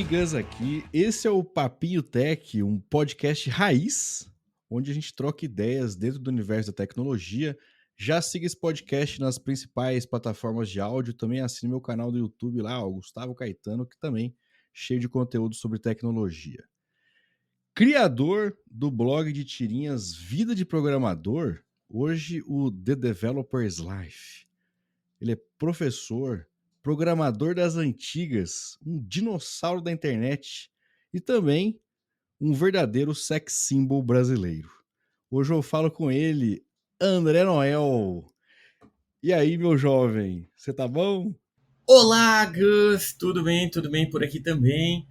Gus aqui. Esse é o Papinho Tech, um podcast raiz, onde a gente troca ideias dentro do universo da tecnologia. Já siga esse podcast nas principais plataformas de áudio. Também assine meu canal do YouTube lá, o Gustavo Caetano, que também é cheio de conteúdo sobre tecnologia. Criador do blog de tirinhas Vida de Programador, hoje o The Developer's Life. Ele é professor, programador das antigas, um dinossauro da internet e também um verdadeiro sex symbol brasileiro. Hoje eu falo com ele, André Noel. E aí, meu jovem, você tá bom? Olá, Gus! Tudo bem por aqui também.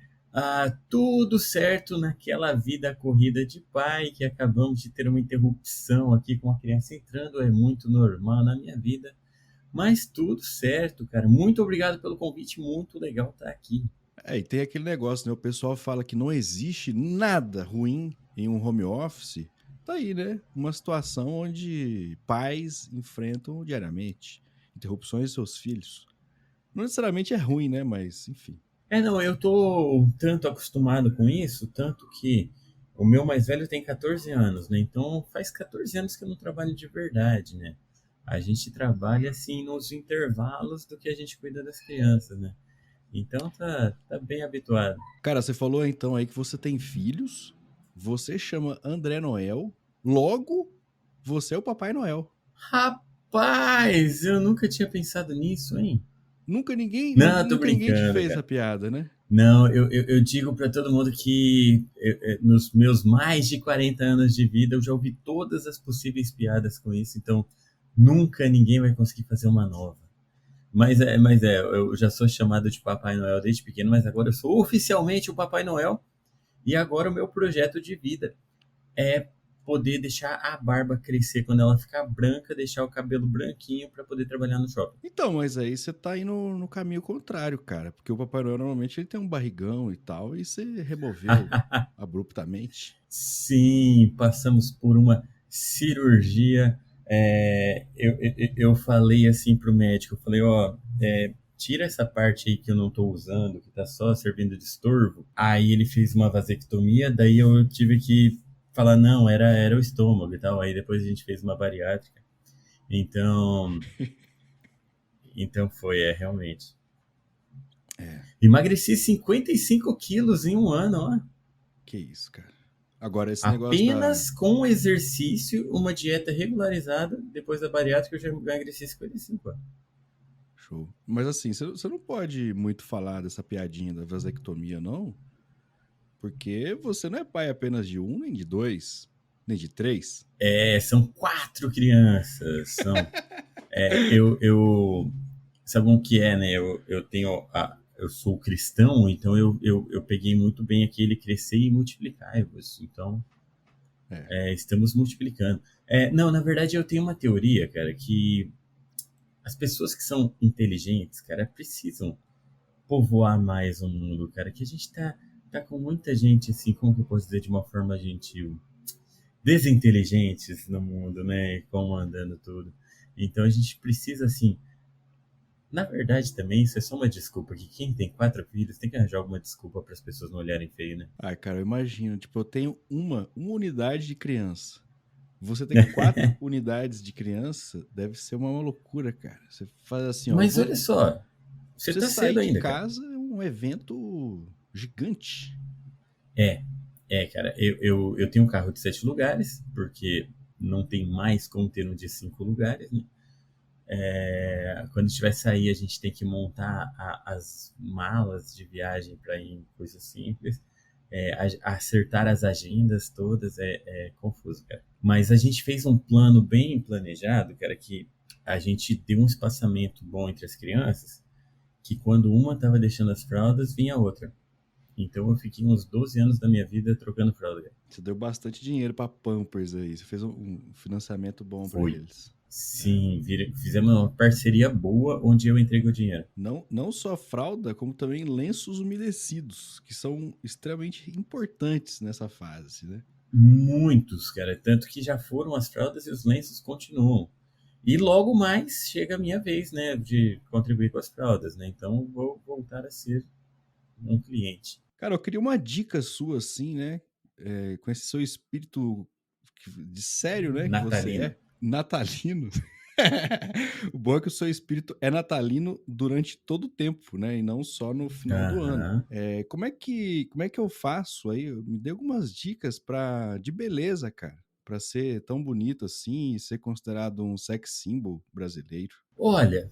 Tudo certo naquela vida corrida de pai, que acabamos de ter uma interrupção aqui com a criança entrando, é muito normal na minha vida. Mas tudo certo, cara. Muito obrigado pelo convite, muito legal estar aqui. E tem aquele negócio, né? O pessoal fala que não existe nada ruim em um home office. Tá aí, né? Uma situação onde pais enfrentam diariamente interrupções de seus filhos. Não necessariamente é ruim, né? Mas, enfim. Não, eu tô um tanto acostumado com isso, tanto que o meu mais velho tem 14 anos, né? Então faz 14 anos que eu não trabalho de verdade, né? A gente trabalha assim nos intervalos do que a gente cuida das crianças, né? Então tá bem habituado. Cara, você falou então aí que você tem filhos, você chama André Noel, logo você é o Papai Noel. Rapaz, eu nunca tinha pensado nisso, hein? Nunca ninguém, Não, tô nunca ninguém te brincando, fez cara. essa piada, né? Não, eu digo pra todo mundo que nos meus mais de 40 anos de vida eu já ouvi todas as possíveis piadas com isso, então nunca ninguém vai conseguir fazer uma nova. Mas eu já sou chamado de Papai Noel desde pequeno, mas agora eu sou oficialmente o Papai Noel. E agora o meu projeto de vida é poder deixar a barba crescer quando ela ficar branca, deixar o cabelo branquinho para poder trabalhar no shopping. Então, mas aí você tá indo no caminho contrário, cara. Porque o Papai Noel normalmente ele tem um barrigão e tal, e você removeu abruptamente. Sim, passamos por uma cirurgia. Eu falei assim pro médico, eu falei, ó, tira essa parte aí que eu não tô usando, que tá só servindo de estorvo. Aí ele fez uma vasectomia, daí eu tive que falar, não, era o estômago e tal. Aí depois a gente fez uma bariátrica. Então, então foi, realmente. É, Emagreci 55 quilos em um ano, ó. que isso, cara. Agora, esse negócio da. Apenas com exercício, uma dieta regularizada, depois da bariátrica eu já emagreci 55 anos. Show. Mas assim, você não pode muito falar dessa piadinha da vasectomia, não? Porque você não é pai apenas de um, nem de dois, nem de três. São 4 crianças. Eu sabe o que é, né? Eu tenho eu sou cristão, então eu peguei muito bem aquele crescer e multiplicar-vos. Então, É. estamos multiplicando. Não, na verdade eu tenho uma teoria, cara, que as pessoas que são inteligentes, cara, precisam povoar mais o mundo, cara, que a gente tá com muita gente, assim, como que eu posso dizer de uma forma gentil, desinteligentes no mundo, né, comandando tudo. Então a gente precisa, assim, na verdade também isso é só uma desculpa, que quem tem 4 filhos tem que arranjar alguma desculpa para as pessoas não olharem feio, né? Ai, cara, eu imagino. Tipo, eu tenho uma unidade de criança. Você tem 4 unidades de criança, deve ser uma loucura, cara. Você faz assim, ó. Mas olha só, você Você tá sair cedo de ainda, cara. casa é um evento gigante. É, cara, eu tenho um carro de 7 lugares, porque não tem mais como ter um de 5 lugares, né? Quando a gente vai sair, a gente tem que montar as malas de viagem para ir em coisas simples. Acertar as agendas todas é confuso, cara. Mas a gente fez um plano bem planejado, cara, que a gente deu um espaçamento bom entre as crianças, que quando uma estava deixando as fraldas, vinha a outra. Então eu fiquei uns 12 anos da minha vida trocando fralda, cara. Você deu bastante dinheiro pra Pampers aí. Você fez um financiamento bom pra Foi. eles. É. Sim, fizemos uma parceria boa onde eu entreguei o dinheiro. Não só fralda, como também lenços umedecidos, que são extremamente importantes nessa fase, né? Muitos, cara. Tanto que já foram as fraldas e os lenços continuam. E logo mais chega a minha vez, né, de contribuir com as fraldas, né? Então vou voltar a ser um cliente. Cara, eu queria uma dica sua, assim, né? Com esse seu espírito de sério, né? Que você Natalino. é, natalino. O bom é que o seu espírito é natalino durante todo o tempo, né? E não só no final do ano. Aham. Como é que eu faço aí? Me dê algumas dicas de beleza, cara. Pra ser tão bonito assim e ser considerado um sex symbol brasileiro. Olha,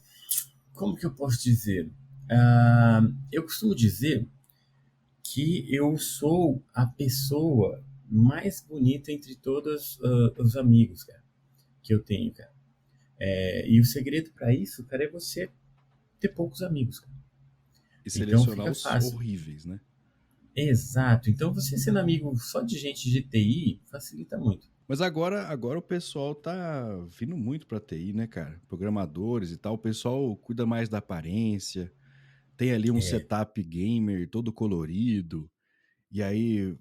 como que eu posso dizer? Eu costumo dizer que eu sou a pessoa mais bonita entre todos os amigos, cara, que eu tenho, cara. E o segredo para isso, cara, é você ter poucos amigos, cara. E Então selecionar fica os fácil. horríveis, né? Exato. Então você sendo amigo só de gente de TI facilita muito. Mas agora o pessoal tá vindo muito pra TI, né, cara? Programadores e tal. O pessoal cuida mais da aparência, tem ali um É, setup gamer todo colorido, e aí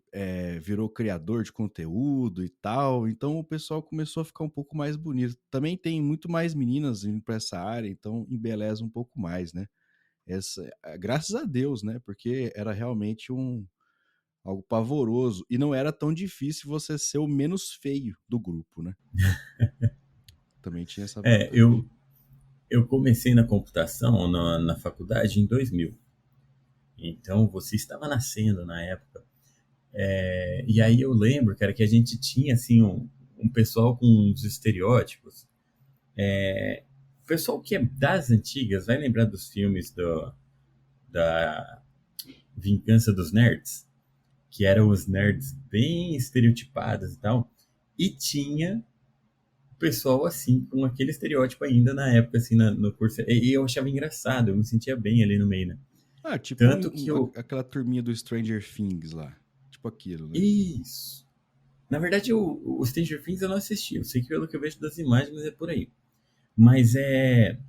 virou criador de conteúdo e tal. Então o pessoal começou a ficar um pouco mais bonito. Também tem muito mais meninas indo pra essa área, então embeleza um pouco mais, né? Graças a Deus, né? Porque era realmente algo pavoroso. E não era tão difícil você ser o menos feio do grupo, né? Também tinha essa é, vantagem. eu, eu comecei na computação na faculdade em 2000. Então você estava nascendo na época. E aí eu lembro, cara, que a gente tinha assim um pessoal com uns estereótipos. O pessoal que é das antigas vai lembrar dos filmes da Vingança dos Nerds, que eram os nerds bem estereotipados e tal. E tinha pessoal assim, com aquele estereótipo ainda na época, assim, no curso. E eu achava engraçado, eu me sentia bem ali no meio, né? Ah, tipo Tanto que eu. aquela turminha do Stranger Things lá. Tipo aquilo, né? Isso. Na verdade, o Stranger Things eu não assisti. Eu sei que pelo que eu vejo das imagens é por aí. Mas é.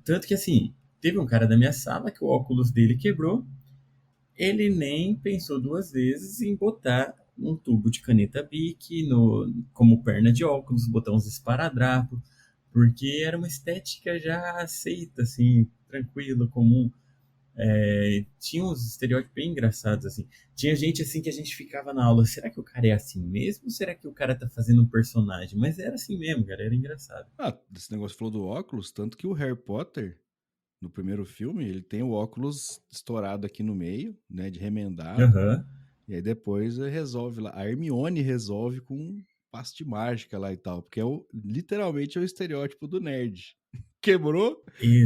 Tanto que assim, teve um cara da minha sala que o óculos dele quebrou. Ele nem pensou duas vezes em botar um tubo de caneta Bic como perna de óculos, botar uns esparadrapos, porque era uma estética já aceita, assim, tranquilo, comum. Tinha uns estereótipos bem engraçados, assim. Tinha gente, assim, que a gente ficava na aula, será que o cara é assim mesmo ou será que o cara tá fazendo um personagem? Mas era assim mesmo, cara, era engraçado. Ah, esse negócio falou do óculos, tanto que o Harry Potter, no primeiro filme, ele tem o óculos estourado aqui no meio, né? De remendado. Aham. E aí depois resolve lá. A Hermione resolve com um passe de mágica lá e tal. Porque literalmente é o estereótipo do nerd. Quebrou?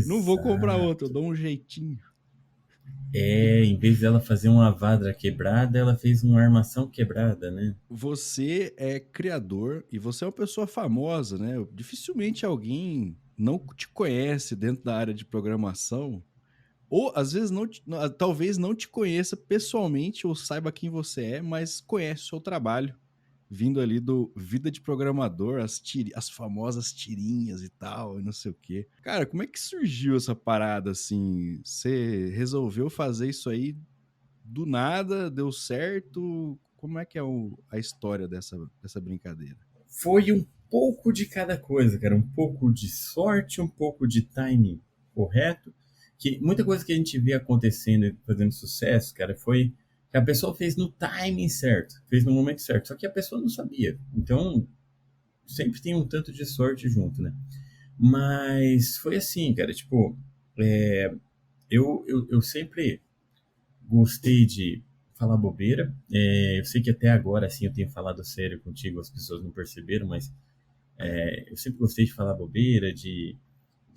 Não vou comprar outro, eu Exato. dou um jeitinho. Em vez dela fazer uma vadra quebrada, ela fez uma armação quebrada, né? Você é criador e você é uma pessoa famosa, né? Dificilmente alguém não te conhece dentro da área de programação, ou às vezes talvez não te conheça pessoalmente ou saiba quem você é, mas conhece o seu trabalho, vindo ali do Vida de Programador, as famosas tirinhas e tal, e não sei o quê. Cara, como é que surgiu essa parada assim? Você resolveu fazer isso aí do nada, deu certo? Como é que é a história dessa brincadeira? Foi um pouco de cada coisa, cara. Um pouco de sorte, um pouco de timing correto. Que muita coisa que a gente vê acontecendo e fazendo sucesso, cara, foi que a pessoa fez no timing certo, fez no momento certo. Só que a pessoa não sabia. Então, sempre tem um tanto de sorte junto, né? Mas foi assim, cara. Tipo, é, eu sempre gostei de falar bobeira. Eu sei que até agora, assim, eu tenho falado sério contigo, as pessoas não perceberam, mas eu sempre gostei de falar bobeira, de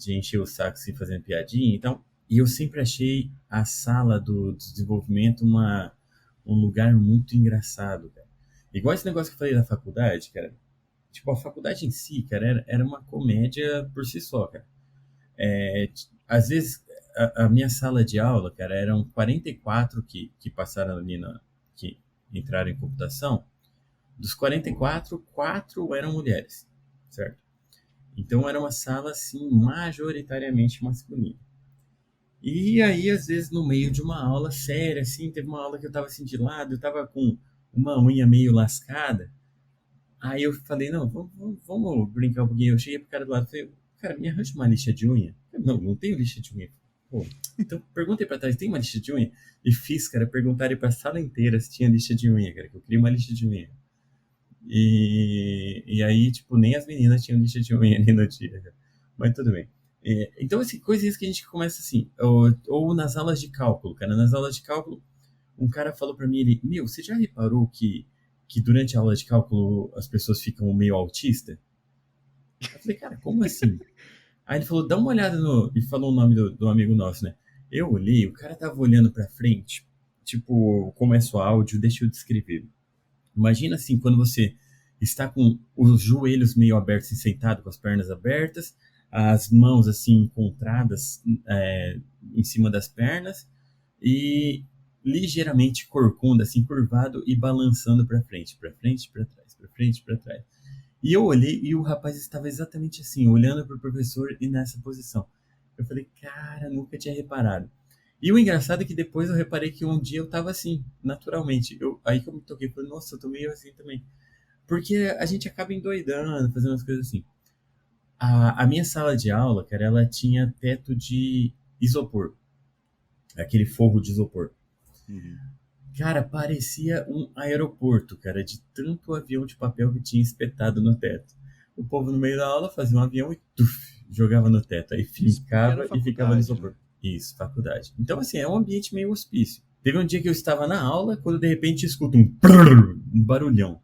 encher o saco assim, fazendo piadinha e tal. E eu sempre achei a sala do desenvolvimento um lugar muito engraçado, cara. Igual esse negócio que eu falei da faculdade, cara. Tipo, a faculdade em si, cara, era uma comédia por si só, cara. Às vezes, a minha sala de aula, cara, eram 44 que passaram ali que entraram em computação. Dos 44, 4 eram mulheres, certo? Então era uma sala assim majoritariamente masculina. E aí às vezes no meio de uma aula séria assim, teve uma aula que eu tava assim de lado, eu tava com uma unha meio lascada. Aí eu falei, não, vamos brincar um pouquinho. Eu cheguei pro cara do lado e falei, cara, me arranja uma lixa de unha. Não tenho lixa de unha. Pô, então perguntei pra trás, tem uma lixa de unha? E fiz, cara, perguntarem pra sala inteira se tinha lixa de unha, cara, que eu queria uma lixa de unha. E aí, tipo, nem as meninas tinham lixa de unha ali no dia, cara. Mas tudo bem. Então, assim, coisas que a gente começa assim, ou nas aulas de cálculo, cara, nas aulas de cálculo, um cara falou pra mim, meu, você já reparou que durante a aula de cálculo as pessoas ficam meio autistas? Eu falei, cara, como assim? Aí ele falou, dá uma olhada no. E falou o nome do amigo nosso, né? Eu olhei, o cara tava olhando pra frente, tipo, começa o áudio, deixa eu descrever. Imagina assim, quando você está com os joelhos meio abertos e sentado, com as pernas abertas, as mãos assim encontradas em cima das pernas e ligeiramente corcunda, assim, curvado e balançando para frente, para frente, para trás, para frente, para trás. E eu olhei e o rapaz estava exatamente assim, olhando para o professor e nessa posição. Eu falei, cara, nunca tinha reparado. E o engraçado é que depois eu reparei que um dia eu estava assim, naturalmente. Aí que eu me toquei, falei, nossa, eu tô meio assim também. Porque a gente acaba endoidando, fazendo umas coisas assim. A minha sala de aula, cara, ela tinha teto de isopor, aquele forro de isopor. Uhum. Cara, parecia um aeroporto, cara, de tanto avião de papel que tinha espetado no teto. O povo no meio da aula fazia um avião e tuf, jogava no teto. Aí Isso porque era fincava e ficava no faculdade, né? isopor. Isso, faculdade. Então, assim, é um ambiente meio hospício. Teve um dia que eu estava na aula, quando de repente escuto um prrr, um barulhão.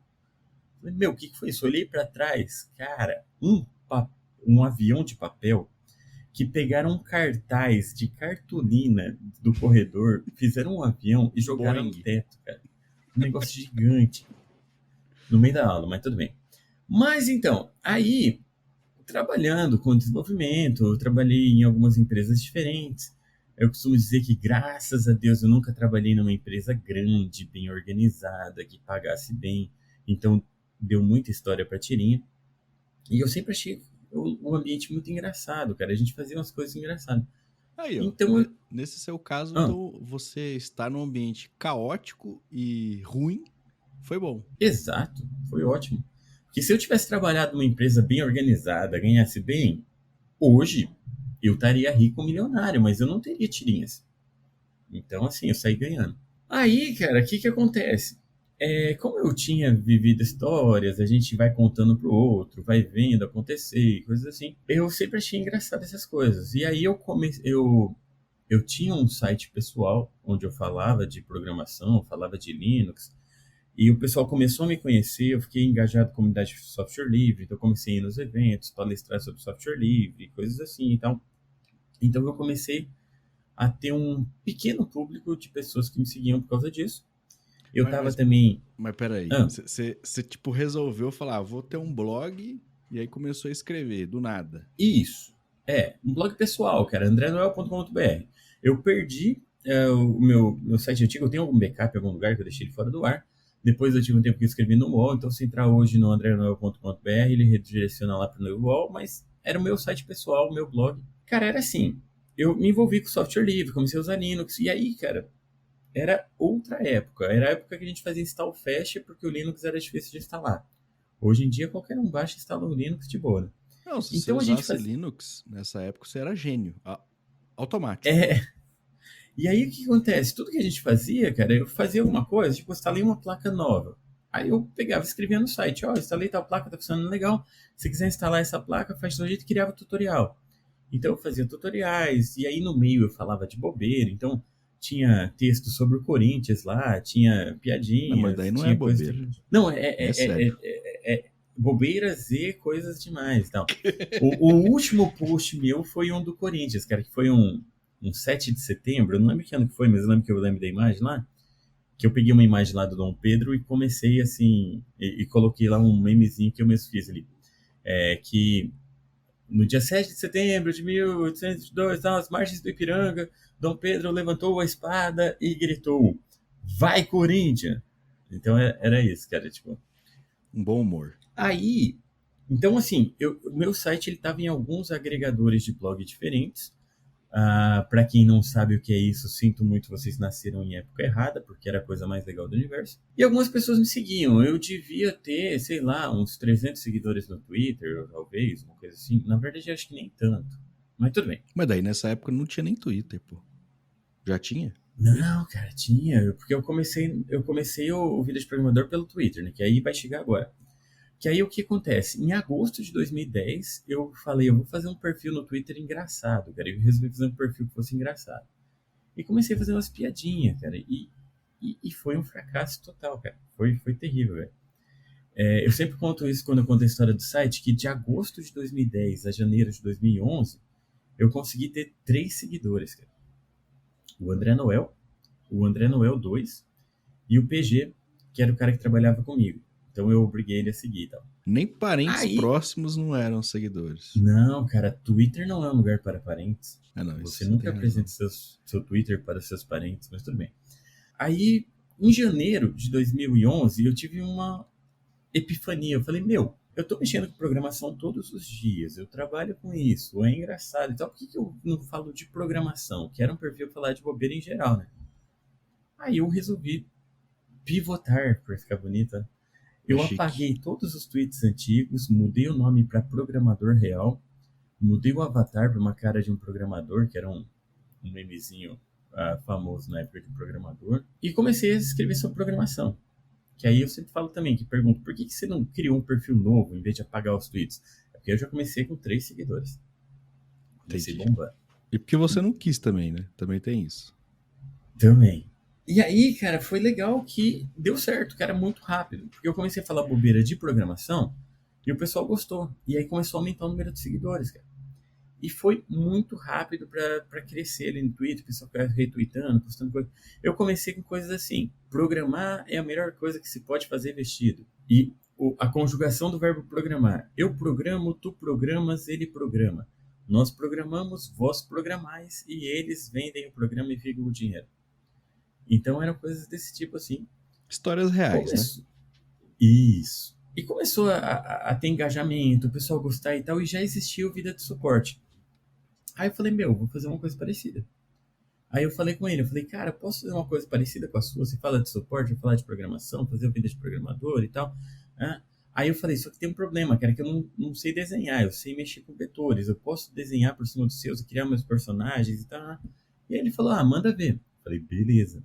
Falei, meu, o que foi isso? Eu olhei para trás, cara, um avião de papel que pegaram um cartaz de cartolina do corredor, fizeram um avião e jogaram no Boeing. teto, cara. Um negócio gigante no meio da aula, mas tudo bem. Mas então, aí, trabalhando com desenvolvimento, eu trabalhei em algumas empresas diferentes. Eu costumo dizer que, graças a Deus, eu nunca trabalhei numa empresa grande, bem organizada, que pagasse bem. Então, deu muita história para tirinha. E eu sempre achei o ambiente muito engraçado, cara. A gente fazia umas coisas engraçadas. Aí, ó. Então, Nesse seu caso, ah, então, você está num ambiente caótico e ruim, foi bom. exato, foi ótimo. Porque se eu tivesse trabalhado numa empresa bem organizada, ganhasse bem, hoje eu estaria rico, milionário, mas eu não teria tirinhas. Então, assim, eu saí ganhando. Aí, cara, o que que acontece? Como eu tinha vivido histórias, a gente vai contando pro outro, vai vendo acontecer, coisas assim. Eu sempre achei engraçado essas coisas. E aí eu tinha um site pessoal onde eu falava de programação, falava de Linux, e o pessoal começou a me conhecer, eu fiquei engajado com a comunidade de software livre, então eu comecei a ir nos eventos, palestrar sobre software livre, coisas assim. Então eu comecei a ter um pequeno público de pessoas que me seguiam por causa disso. Eu Mas, tava mas, também. mas peraí, Ah, você tipo resolveu falar, vou ter um blog e aí começou a escrever do nada. isso. Um blog pessoal, cara, andrenoel.com.br. Eu perdi o meu site antigo, eu tenho algum backup em algum lugar que eu deixei ele fora do ar. Depois eu tive um tempo que eu escrevi no UOL, então se entrar hoje no andrenoel.com.br, ele redireciona lá para o UOL, mas era o meu site pessoal, o meu blog. Cara, era assim, eu me envolvi com software livre, comecei a usar Linux, e aí, cara, era outra época. Era a época que a gente fazia install fast porque o Linux era difícil de instalar. Hoje em dia, qualquer um baixa e instala o Linux de boa, né? Não, se você Então a gente usasse fazia. Linux, nessa época você era gênio. Automático. É, e aí o que acontece? Tudo que a gente fazia, cara, eu fazia alguma coisa, tipo, eu instalei uma placa nova. Aí eu pegava e escrevia no site, ó, instalei tal placa, tá funcionando legal. Se quiser instalar essa placa, faz de um jeito e criava tutorial. Então eu fazia tutoriais, e aí no meio eu falava de bobeira, então tinha texto sobre o Corinthians lá, tinha Não, mas daí piadinhas, não é tinha coisas bobeira. de... Não, É sério. bobeiras e coisas demais, então. O último post meu foi um do Corinthians, cara, que foi um 7 de setembro, eu não lembro que ano que foi, mas eu lembro que eu lembro da imagem lá, que eu peguei uma imagem lá do Dom Pedro e comecei assim, e coloquei lá um memezinho que eu mesmo fiz ali. Que no dia 7 de setembro de 1802, às margens do Ipiranga, Dom Pedro levantou a espada e gritou: Vai, Corinthians! Então era isso, cara. Tipo, Um bom humor. aí, então assim, o meu site ele estava em alguns agregadores de blog diferentes. Para quem não sabe o que é isso, sinto muito, vocês nasceram em época errada, porque era a coisa mais legal do universo. E algumas pessoas me seguiam. Eu devia ter, sei lá, uns 300 seguidores no Twitter, talvez, uma coisa assim. Na verdade, acho que nem tanto. Mas tudo bem. Mas daí nessa época não tinha nem Twitter, pô. Já tinha? Não, cara, tinha. Porque eu comecei o Vida de Programador pelo Twitter, né? Que aí vai chegar agora. Que aí o que acontece? Em agosto de 2010, eu falei, eu vou fazer um perfil no Twitter engraçado, cara. Eu resolvi fazer um perfil que fosse engraçado. E comecei a fazer umas piadinhas, cara. E foi um fracasso total, cara. Foi terrível, velho. Eu sempre conto isso quando eu conto a história do site, que de agosto de 2010 a janeiro de 2011, eu consegui ter 3 seguidores, cara. O André Noel, o André Noel 2 e o PG, que era o cara que trabalhava comigo. Então eu obriguei ele a seguir e tal. Nem parentes Aí, próximos não eram seguidores. não, cara, Twitter não é um lugar para parentes. Ah, não, isso Você você nunca tem razão. apresenta seu Twitter para seus parentes, mas tudo bem. Aí, em janeiro de 2011, eu tive uma epifania. Eu falei, eu tô mexendo com programação todos os dias, eu trabalho com isso, é engraçado e tal. Por que eu não falo de programação? Que era um perfil falar de bobeira em geral, né? Aí eu resolvi pivotar, para ficar bonita. É Eu chique. apaguei todos os tweets antigos, mudei o nome para Programador Real, mudei o avatar para uma cara de um programador, que era um memezinho famoso na época de programador, e comecei a escrever sobre programação. Que aí eu sempre falo também, que pergunto, por que você não criou um perfil novo em vez de apagar os tweets? É porque eu já comecei com 3 seguidores. Comecei Entendi. bombando. E porque você não quis também, né? Também tem isso. Também. E aí, cara, foi legal que deu certo, cara, muito rápido. Porque eu comecei a falar bobeira de programação e o pessoal gostou. E aí começou a aumentar o número de seguidores, cara. E foi muito rápido para crescer ali no Twitter, o pessoal ficava retweetando, postando coisas. Eu comecei com coisas assim: programar é a melhor coisa que se pode fazer vestido. E a conjugação do verbo programar. Eu programo, tu programas, ele programa. Nós programamos, vós programais, e eles vendem o programa e ficam o dinheiro. Então eram coisas desse tipo assim. Histórias reais, né? Começou. Isso. E começou a ter engajamento, o pessoal gostar e tal, e já existia o Vida de Suporte. Aí eu falei, vou fazer uma coisa parecida. Aí eu falei com ele, eu falei, cara, posso fazer uma coisa parecida com a sua? Você fala de suporte, eu falar de programação, fazer o vídeo de programador e tal. Aí eu falei, só que tem um problema, cara, que eu não sei desenhar, eu sei mexer com vetores, eu posso desenhar por cima dos seus e criar meus personagens e tal. E aí ele falou, manda ver. Eu falei, beleza.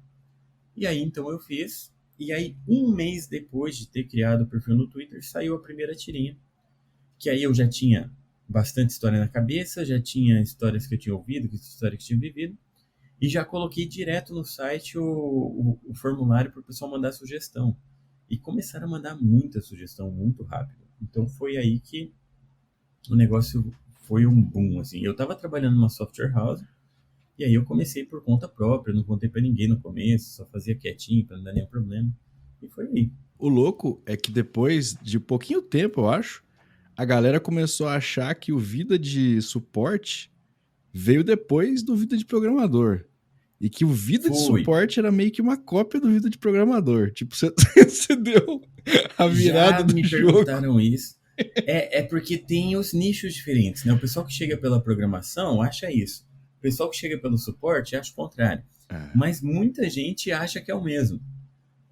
E aí então eu fiz, e aí um mês depois de ter criado o perfil no Twitter, saiu a primeira tirinha, que aí eu já tinha bastante história na cabeça, já tinha histórias que eu tinha ouvido, histórias que eu tinha vivido, e já coloquei direto no site o formulário para o pessoal mandar sugestão. E começaram a mandar muita sugestão muito rápido. Então foi aí que o negócio foi um boom, assim. Eu estava trabalhando numa software house, e aí eu comecei por conta própria, não contei para ninguém no começo, só fazia quietinho para não dar nenhum problema. E foi aí. O louco é que depois de pouquinho tempo, eu acho, a galera começou a achar que o Vida de Suporte veio depois do Vida de Programador. E que o Vida de Foi. Suporte era meio que uma cópia do Vida de Programador. Tipo, você deu a virada Já do me jogo. perguntaram isso. É porque tem os nichos diferentes, né? O pessoal que chega pela programação acha isso. O pessoal que chega pelo suporte acha o contrário. Ah, Mas muita gente acha que é o mesmo.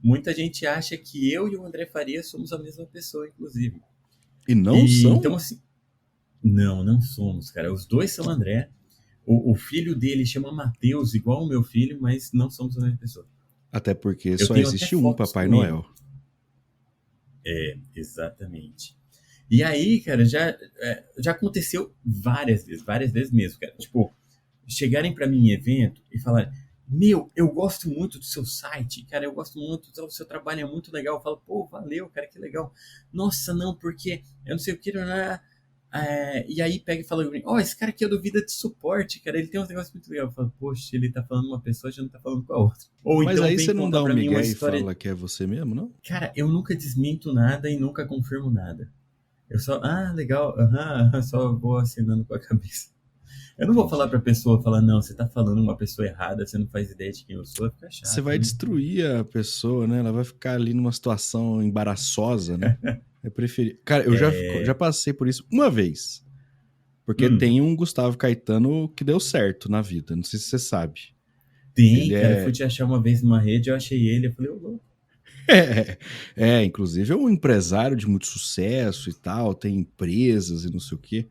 Muita gente acha que eu e o André Faria somos a mesma pessoa, inclusive. e não E são? então, assim, não somos, cara. Os dois são André. O filho dele chama Matheus, igual o meu filho, mas não somos a mesma pessoa. Até porque Eu só tenho até existe um fotos Papai com ele. Noel. Exatamente. E aí, cara, já aconteceu várias vezes mesmo, cara. Tipo, chegarem pra mim em evento e falarem: eu gosto muito do seu site, cara, eu gosto muito, o seu trabalho é muito legal. Eu falo, pô, valeu, cara, que legal. Nossa, não, porque eu não sei o que, né? E aí pega e fala pra mim: esse cara aqui é do Vida de Suporte, cara, ele tem uns negócios muito legais. Eu falo, poxa, ele tá falando uma pessoa, já não tá falando com a outra. Ou Mas então aí vem você não contar dá um pra mim uma migué e história. fala que é você mesmo, não? Cara, eu nunca desminto nada e nunca confirmo nada. Eu só, legal, aham, só vou assinando com a cabeça. Eu não vou falar Entendi. pra pessoa, falar, não, você tá falando uma pessoa errada, você não faz ideia de quem eu sou, fica Você chato, vai né? destruir a pessoa, né? Ela vai ficar ali numa situação embaraçosa, né? Eu preferi. Cara, eu já passei por isso uma vez. Porque Hum, tem um Gustavo Caetano que deu certo na vida. Não sei se você sabe. tem, Ele cara, eu fui é. te achar uma vez numa rede, eu achei ele, eu falei, ô, louco. Inclusive é um empresário de muito sucesso e tal, tem empresas e não sei o quê.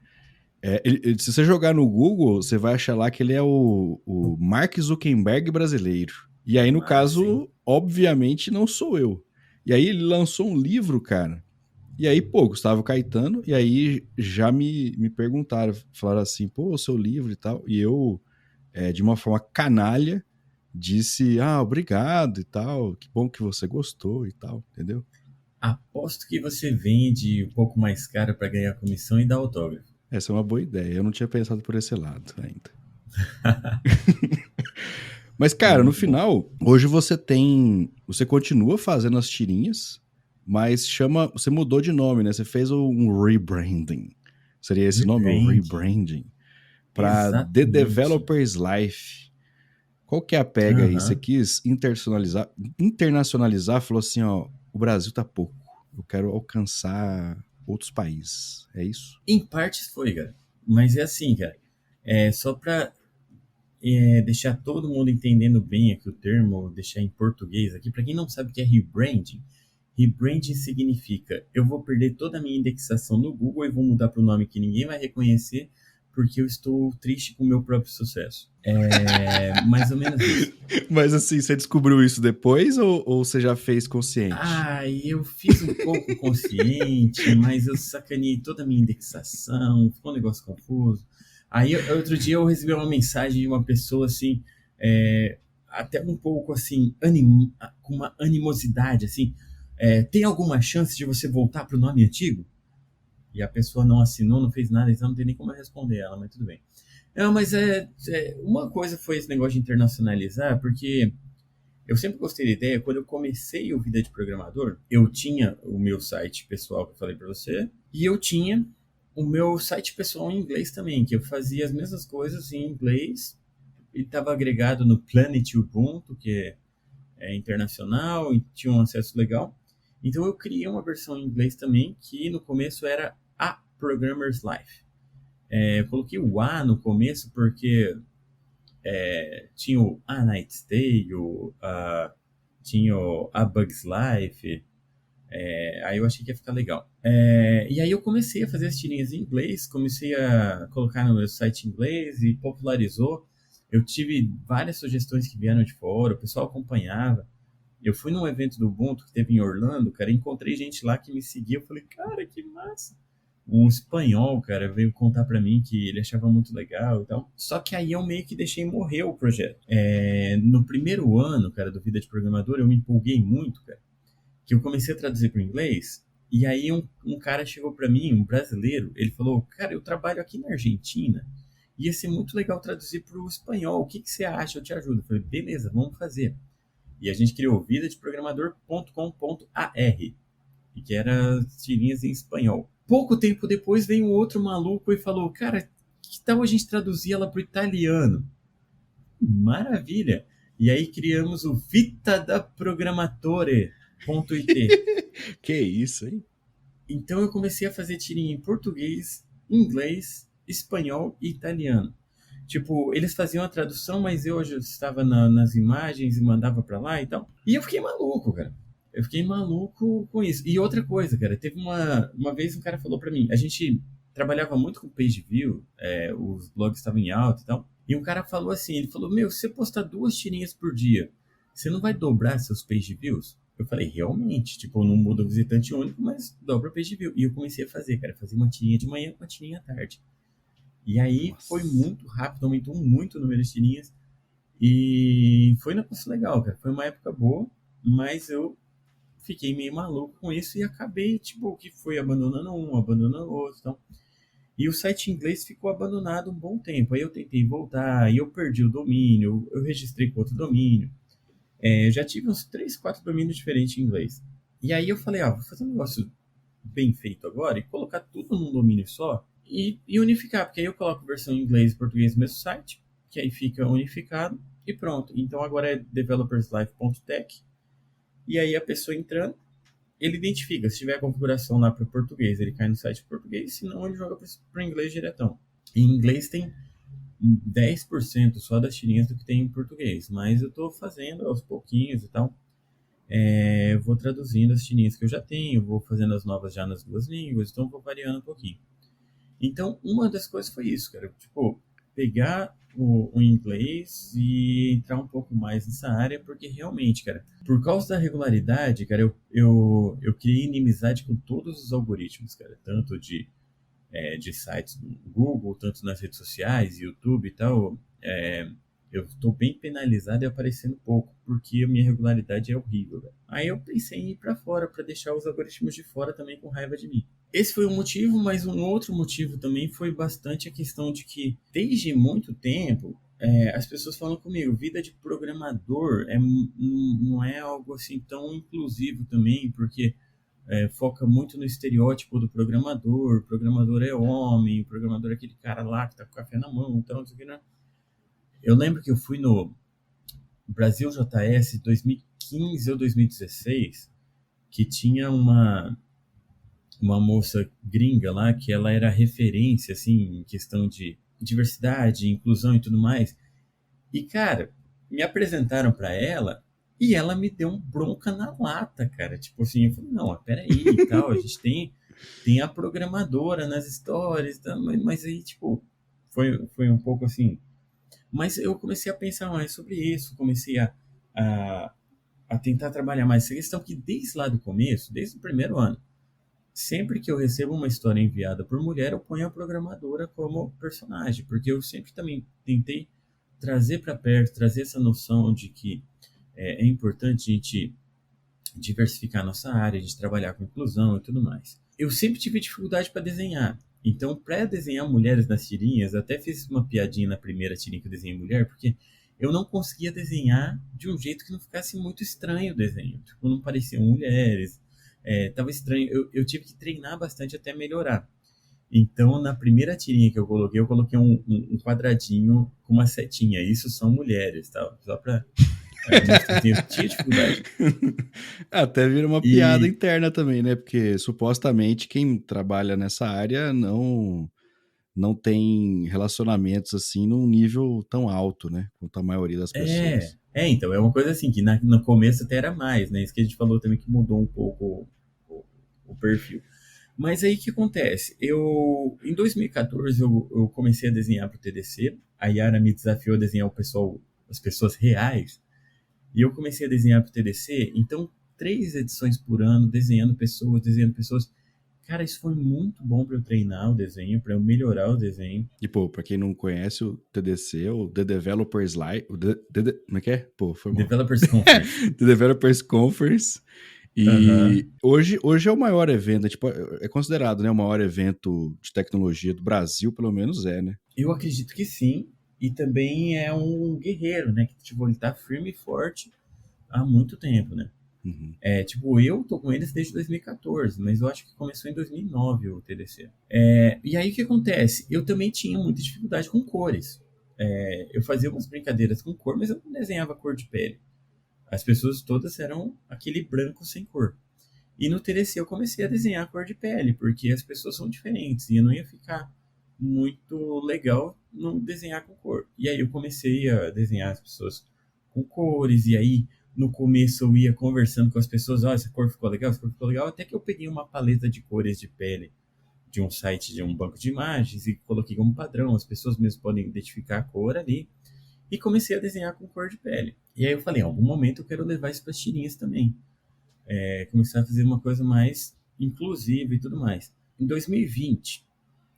Se você jogar no Google, você vai achar lá que ele é o Mark Zuckerberg brasileiro. E aí, no Ah, sim. caso, obviamente não sou eu. E aí ele lançou um livro, cara. E aí, pô, Gustavo Caetano, e aí já me perguntaram, falaram assim, pô, o seu livro e tal. E eu, de uma forma canalha, disse, obrigado e tal, que bom que você gostou e tal, entendeu? Aposto que você vende um pouco mais caro para ganhar comissão e dar autógrafo. Essa é uma boa ideia, eu não tinha pensado por esse lado ainda. Mas, cara, no Muito bom. final, hoje você continua fazendo as tirinhas, mas você mudou de nome, né? Você fez um rebranding. Seria esse nome, o Rebranding. rebranding, para The Exatamente. Developer's Life. Qual que é a pega aí? Você Aham. quis internacionalizar, falou assim, ó, o Brasil tá pouco. Eu quero alcançar outros países. É isso? Em partes foi, cara. Mas é assim, cara. Só para deixar todo mundo entendendo bem aqui o termo, deixar em português aqui, para quem não sabe o que é rebranding, rebranding significa eu vou perder toda a minha indexação no Google e vou mudar para o nome que ninguém vai reconhecer porque eu estou triste com o meu próprio sucesso. É mais ou menos isso. Mas assim, você descobriu isso depois ou você já fez consciente? Eu fiz um pouco consciente, mas eu sacaneei toda a minha indexação, ficou um negócio confuso. Aí, outro dia eu recebi uma mensagem de uma pessoa, assim, até um pouco, assim, com uma animosidade, assim, tem alguma chance de você voltar para o nome antigo? E a pessoa não assinou, não fez nada, então não tem nem como eu responder ela, mas tudo bem. Não, mas uma coisa foi esse negócio de internacionalizar, porque eu sempre gostei da ideia. Quando eu comecei o Vida de Programador, eu tinha o meu site pessoal que eu falei para você, e eu tinha o meu site pessoal em inglês também, que eu fazia as mesmas coisas em inglês e estava agregado no Planet Ubuntu, que é internacional e tinha um acesso legal. Então eu criei uma versão em inglês também, que no começo era A Programmer's Life. Eu coloquei o A no começo porque tinha o A Night's Tale, tinha o A Bug's Life, aí eu achei que ia ficar legal. E aí eu comecei a fazer as tirinhas em inglês, comecei a colocar no meu site em inglês e popularizou. Eu tive várias sugestões que vieram de fora, o pessoal acompanhava. Eu fui num evento do Ubuntu que teve em Orlando, cara, e encontrei gente lá que me seguia. Eu falei, cara, que massa! Um espanhol, cara, veio contar pra mim que ele achava muito legal e tal. Só que aí eu meio que deixei morrer o projeto. No primeiro ano, cara, do Vida de Programador, eu me empolguei muito, cara, que eu comecei a traduzir para o inglês. E aí um cara chegou para mim, um brasileiro, ele falou, cara, eu trabalho aqui na Argentina, ia ser muito legal traduzir para o espanhol, o que, que você acha? Eu te ajudo. Eu falei, beleza, vamos fazer. E a gente criou vidadeprogramador.com.ar, e que era tirinhas em espanhol. Pouco tempo depois veio um outro maluco e falou, cara, que tal a gente traduzir ela para o italiano? Maravilha! E aí criamos o Vita da Programatore.it. Que isso, hein? Então eu comecei a fazer tirinha em português, inglês, espanhol e italiano. Tipo, eles faziam a tradução, mas eu estava nas imagens e mandava pra lá e tal. E eu fiquei maluco, cara. Eu fiquei maluco com isso. E outra coisa, cara, teve uma vez um cara falou pra mim, a gente trabalhava muito com page view, os blogs estavam em alta e tal. E um cara falou assim, ele falou, meu, se você postar 2 tirinhas por dia, você não vai dobrar seus page views? Eu falei, realmente, tipo, não muda o visitante único, mas dobra o page view. E eu comecei a fazer, cara, fazer uma tirinha de manhã, uma tirinha à tarde. E aí foi Nossa. muito rápido, aumentou muito o número de tirinhas. E foi um negócio legal, cara. Foi uma época boa, mas eu fiquei meio maluco com isso e acabei, tipo, que foi abandonando um, abandonando outro. Então. E o site em inglês ficou abandonado um bom tempo. Aí eu tentei voltar, e eu perdi o domínio, eu registrei com outro domínio. Eu já tive uns 3, 4 domínios diferentes em inglês. E aí eu falei, vou fazer um negócio bem feito agora e colocar tudo num domínio só e unificar, porque aí eu coloco versão em inglês e português no mesmo site, que aí fica unificado e pronto. Então agora é developerslife.tech e aí a pessoa entrando, ele identifica, se tiver a configuração lá para português, ele cai no site português, senão ele joga para o inglês diretão. Em inglês tem 10% só das tirinhas do que tem em português, mas eu estou fazendo aos pouquinhos e tal. Eu vou traduzindo as tirinhas que eu já tenho, vou fazendo as novas já nas duas línguas, então vou variando um pouquinho. Então, uma das coisas foi isso, cara. Tipo, pegar o inglês e entrar um pouco mais nessa área, porque realmente, cara, por causa da regularidade, cara, eu criei inimizade com todos os algoritmos, cara. Tanto de sites do Google, tanto nas redes sociais, YouTube e tal. Eu estou bem penalizado e aparecendo pouco, porque a minha regularidade é horrível. Velho. Aí eu pensei em ir para fora, para deixar os algoritmos de fora também com raiva de mim. Esse foi um motivo, mas um outro motivo também foi bastante a questão de que, desde muito tempo, as pessoas falam comigo, vida de programador não é algo assim tão inclusivo também, porque foca muito no estereótipo do programador. O programador é homem, o programador é aquele cara lá que tá com café na mão, então, não sei o que, né? Eu lembro que eu fui no Brasil JS 2015 ou 2016, que tinha uma moça gringa lá, que ela era referência, assim, em questão de diversidade, inclusão e tudo mais. E, cara, me apresentaram para ela e ela me deu um bronca na lata, cara. Tipo assim, eu falei, não, peraí e tal, a gente tem a programadora nas stories, tá? Mas aí, tipo, foi um pouco assim. Mas eu comecei a pensar mais sobre isso, comecei a, a tentar trabalhar mais essa questão que desde lá do começo, desde o primeiro ano, sempre que eu recebo uma história enviada por mulher, eu ponho a programadora como personagem, porque eu sempre também tentei trazer para perto, trazer essa noção de que é importante a gente diversificar a nossa área, de trabalhar com inclusão e tudo mais. Eu sempre tive dificuldade para desenhar. Então, para desenhar mulheres nas tirinhas, eu até fiz uma piadinha na primeira tirinha que eu desenhei mulher, porque eu não conseguia desenhar de um jeito que não ficasse muito estranho o desenho. Tipo, não pareciam mulheres, tava estranho. Eu tive que treinar bastante até melhorar. Então, na primeira tirinha que eu coloquei um quadradinho com uma setinha. Isso são mulheres, tá? Só para mostrar que eu tinha dificuldade. Até vira uma piada E interna também, né? Porque supostamente quem trabalha nessa área não tem relacionamentos assim num nível tão alto, né? Quanto a maioria das pessoas. então, é uma coisa assim, que no começo até era mais, né? Isso que a gente falou também que mudou um pouco o perfil. Mas aí o que acontece? Em 2014, eu comecei a desenhar para o TDC. A Yara me desafiou a desenhar as pessoas reais. E eu comecei a desenhar para o TDC. Então, 3 edições por ano, desenhando pessoas, desenhando pessoas. Cara, isso foi muito bom para eu treinar o desenho, para eu melhorar o desenho. E, pô, pra quem não conhece o TDC, o The Developers Live. Como é que é? Pô, foi mal. Developers Conference. The Developers Conference. Aham. E hoje é o maior evento, tipo, é considerado, né, o maior evento de tecnologia do Brasil, pelo menos é, né? Eu acredito que sim. E também é um guerreiro, né? Que, tipo, ele tá firme e forte há muito tempo, né? Uhum. Tipo, eu tô com eles desde 2014, mas eu acho que começou em 2009 o TDC. E aí o que acontece? Eu também tinha muita dificuldade com cores. Eu fazia umas brincadeiras com cor, mas eu não desenhava cor de pele. As pessoas todas eram aquele branco sem cor. E no TDC eu comecei a desenhar a cor de pele, porque as pessoas são diferentes e eu não ia ficar muito legal não desenhar com cor. E aí eu comecei a desenhar as pessoas com cores, e aí no começo eu ia conversando com as pessoas, essa cor ficou legal, essa cor ficou legal, até que eu peguei uma paleta de cores de pele de um site, de um banco de imagens, e coloquei como padrão, as pessoas mesmo podem identificar a cor ali, e comecei a desenhar com cor de pele. E aí eu falei, em algum momento eu quero levar isso para as tirinhas também. Começar a fazer uma coisa mais inclusiva e tudo mais. Em 2020,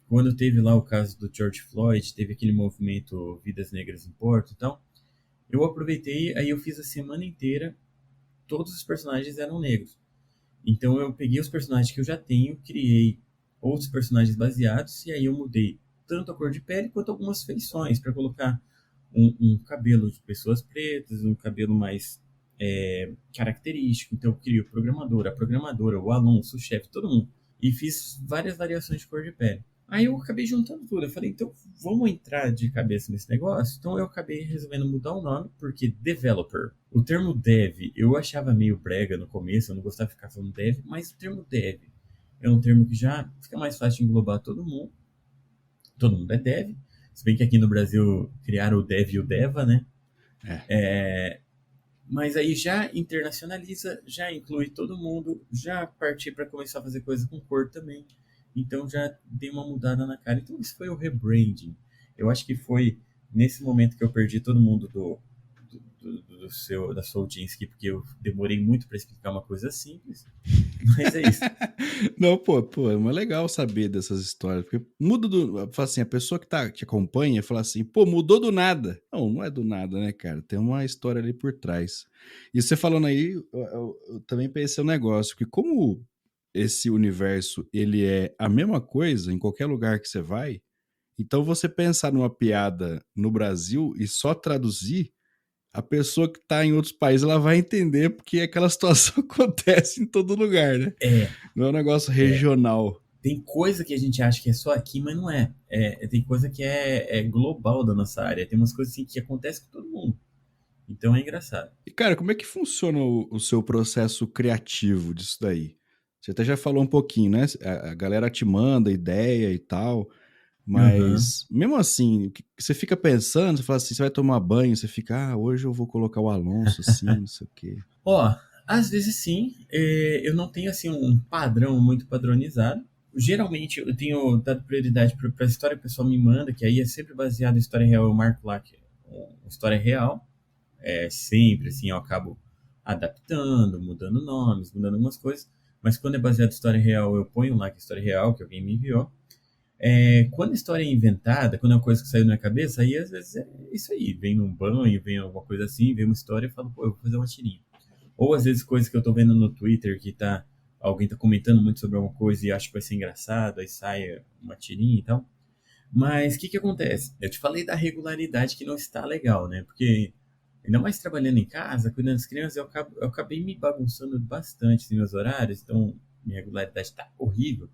quando teve lá o caso do George Floyd, teve aquele movimento Vidas Negras Importam e tal, eu aproveitei, aí eu fiz a semana inteira, todos os personagens eram negros. Então eu peguei os personagens que eu já tenho, criei outros personagens baseados, e aí eu mudei tanto a cor de pele quanto algumas feições, para colocar um cabelo de pessoas pretas, um cabelo mais característico. Então eu criei o programador, a programadora, o aluno, o chefe, todo mundo. E fiz várias variações de cor de pele. Aí eu acabei juntando tudo. Eu falei, então vamos entrar de cabeça nesse negócio? Então eu acabei resolvendo mudar o nome, porque developer. O termo dev eu achava meio brega no começo, eu não gostava de ficar falando dev, mas o termo dev é um termo que já fica mais fácil de englobar todo mundo. Todo mundo é dev. Se bem que aqui no Brasil criaram o dev e o deva, né? É. Mas aí já internacionaliza, já inclui todo mundo, já partir para começar a fazer coisa com cor também. então já dei uma mudada na cara. Então isso foi o rebranding. Eu acho que foi nesse momento que eu perdi todo mundo da Soldinsky, porque eu demorei muito para explicar uma coisa simples, mas é isso. Não, pô, é mais legal saber dessas histórias, porque muda fala assim, a pessoa que te acompanha fala assim, pô, mudou do nada. Não é do nada, né, cara? Tem uma história ali por trás. E você falando aí, eu também pensei um negócio, que como esse universo, ele é a mesma coisa em qualquer lugar que você vai, então você pensar numa piada no Brasil e só traduzir, a pessoa que tá em outros países, ela vai entender porque aquela situação acontece em todo lugar, né? É, Não é um negócio é. regional. Tem coisa que a gente acha que é só aqui, mas não é. Tem coisa que é global da nossa área. Tem umas coisas assim que acontecem com todo mundo. Então é engraçado. E, cara, como é que funciona o seu processo criativo disso daí? Você até já falou um pouquinho, né? A galera te manda ideia e tal, Aham. mas mesmo assim, o que você fica pensando, você fala assim, você vai tomar banho, você fica, hoje eu vou colocar o Alonso assim, não sei o quê. Ó, às vezes sim. Eu não tenho assim um padrão muito padronizado. Geralmente eu tenho dado prioridade para a história que o pessoal me manda, que aí é sempre baseado em história real. Eu marco lá que é uma história real. É sempre assim, eu acabo adaptando, mudando nomes, mudando algumas coisas. Mas quando é baseado em história real, eu ponho lá que é história real, que alguém me enviou. Quando a história é inventada, quando é uma coisa que saiu na minha cabeça, aí às vezes é isso aí. Vem num banho, vem alguma coisa assim, vem uma história e falo, pô, eu vou fazer uma tirinha. Ou às vezes coisas que eu tô vendo no Twitter que alguém tá comentando muito sobre alguma coisa e acho que vai ser engraçado, aí sai uma tirinha e tal. Mas o que que acontece? Eu te falei da regularidade que não está legal, né? Porque ainda mais trabalhando em casa, cuidando das crianças, eu acabei me bagunçando bastante nos meus horários, então minha regularidade está horrível.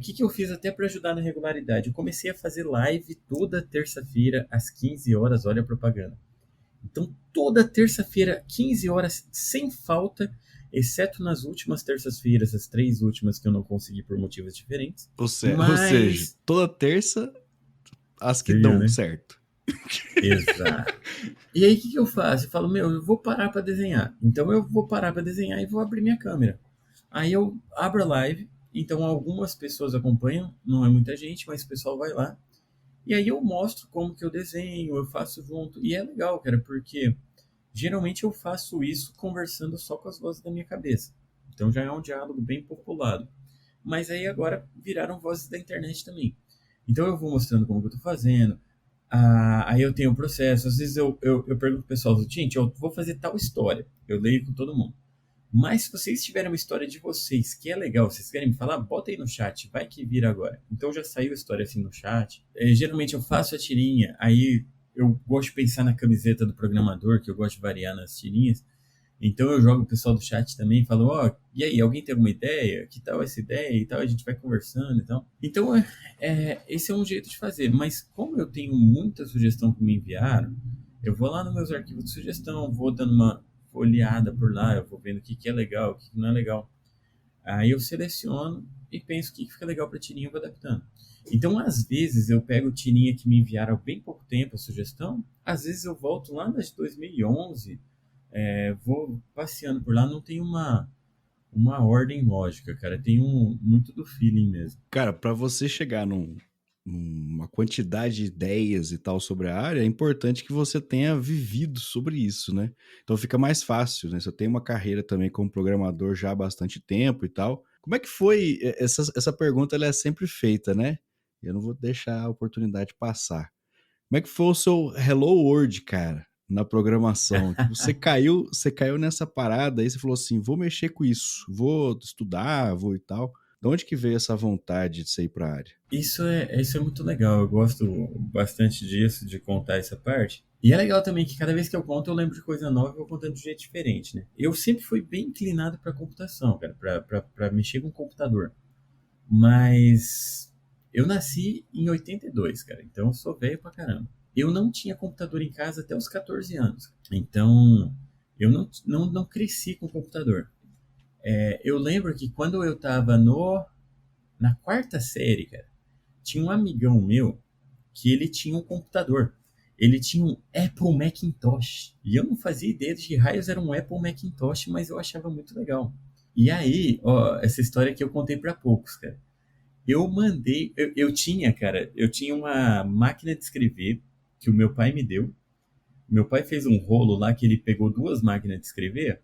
Que eu fiz até para ajudar na regularidade? Eu comecei a fazer live toda terça-feira às 15 horas, olha a propaganda. Então, toda terça-feira, 15 horas, sem falta, exceto nas últimas terças-feiras, as 3 últimas que eu não consegui por motivos diferentes. Ou seja, Mas. toda terça, as que Você viu, dão né? certo. Exato. E aí, o que eu faço? Eu falo, meu, eu vou parar para desenhar. Então, eu vou parar para desenhar e vou abrir minha câmera. Aí, eu abro a live. Então, algumas pessoas acompanham, não é muita gente, mas o pessoal vai lá. E aí, eu mostro como que eu desenho, eu faço junto. E é legal, cara, porque geralmente eu faço isso conversando só com as vozes da minha cabeça. Então, já é um diálogo bem populado. Mas aí, agora, viraram vozes da internet também. Então, eu vou mostrando como que eu tô fazendo. Aí eu tenho o processo. Às vezes eu pergunto pro pessoal, gente, eu vou fazer tal história. Eu leio com todo mundo. Mas se vocês tiverem uma história de vocês que é legal, vocês querem me falar, bota aí no chat, vai que vira agora. Então já saiu a história assim no chat. Geralmente eu faço a tirinha, aí eu gosto de pensar na camiseta do programador, que eu gosto de variar nas tirinhas. Então eu jogo o pessoal do chat também e falo, ó, e aí, alguém tem alguma ideia? Que tal essa ideia e tal? A gente vai conversando e tal. Então, esse é um jeito de fazer. Mas como eu tenho muita sugestão que me enviaram, eu vou lá nos meus arquivos de sugestão, vou dando uma olhada por lá, eu vou vendo o que, que é legal, o que, que não é legal. Aí eu seleciono e penso o que, que fica legal para tirinha e vou adaptando. Então, às vezes, eu pego tirinha que me enviaram há bem pouco tempo, a sugestão. Às vezes eu volto lá nas de 2011, vou passeando por lá, não tem uma ordem lógica, cara. Tem muito do feeling mesmo. Cara, para você chegar numa quantidade de ideias e tal sobre a área, é importante que você tenha vivido sobre isso, né? Então fica mais fácil, né? Você tem uma carreira também como programador já há bastante tempo e tal. Como é que foi? Essa pergunta ela é sempre feita, né? Eu não vou deixar a oportunidade passar. Como é que foi o seu Hello World, cara, na programação? Tipo, você caiu nessa parada aí, você falou assim, vou mexer com isso, vou estudar, vou e tal. De onde que veio essa vontade de você ir para a área? Isso é muito legal. Eu gosto bastante disso, de contar essa parte. E é legal também que cada vez que eu conto, eu lembro de coisa nova e vou contando de um jeito diferente, né? Eu sempre fui bem inclinado para computação, cara, para mexer com computador. Mas eu nasci em 82, cara, então eu sou velho pra caramba. Eu não tinha computador em casa até os 14 anos. Então, eu não cresci com computador. Eu lembro que quando eu tava na quarta série, cara, tinha um amigão meu que ele tinha um computador. Ele tinha um Apple Macintosh. E eu não fazia ideia de que raios era um Apple Macintosh, mas eu achava muito legal. E aí, ó, essa história que eu contei pra poucos, cara. Eu mandei, eu tinha, cara, eu tinha uma máquina de escrever que o meu pai me deu. Meu pai fez um rolo lá que ele pegou duas máquinas de escrever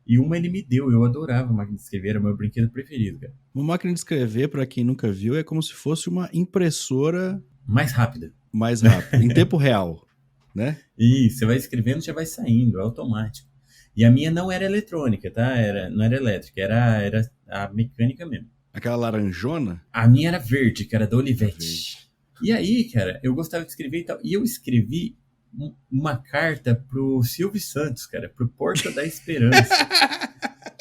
e uma ele me deu. Eu adorava a máquina de escrever, era o meu brinquedo preferido, cara. Uma máquina de escrever, para quem nunca viu, é como se fosse uma impressora Mais rápida. mais rápida, em tempo real, né? E você vai escrevendo, já vai saindo, é automático. E a minha não era eletrônica, tá? Não era elétrica, era a mecânica mesmo. Aquela laranjona. A minha era verde, que era da Verde. Olivetti. E aí, cara, eu gostava de escrever e tal. E eu escrevi uma carta pro Silvio Santos, cara, pro Porta da Esperança,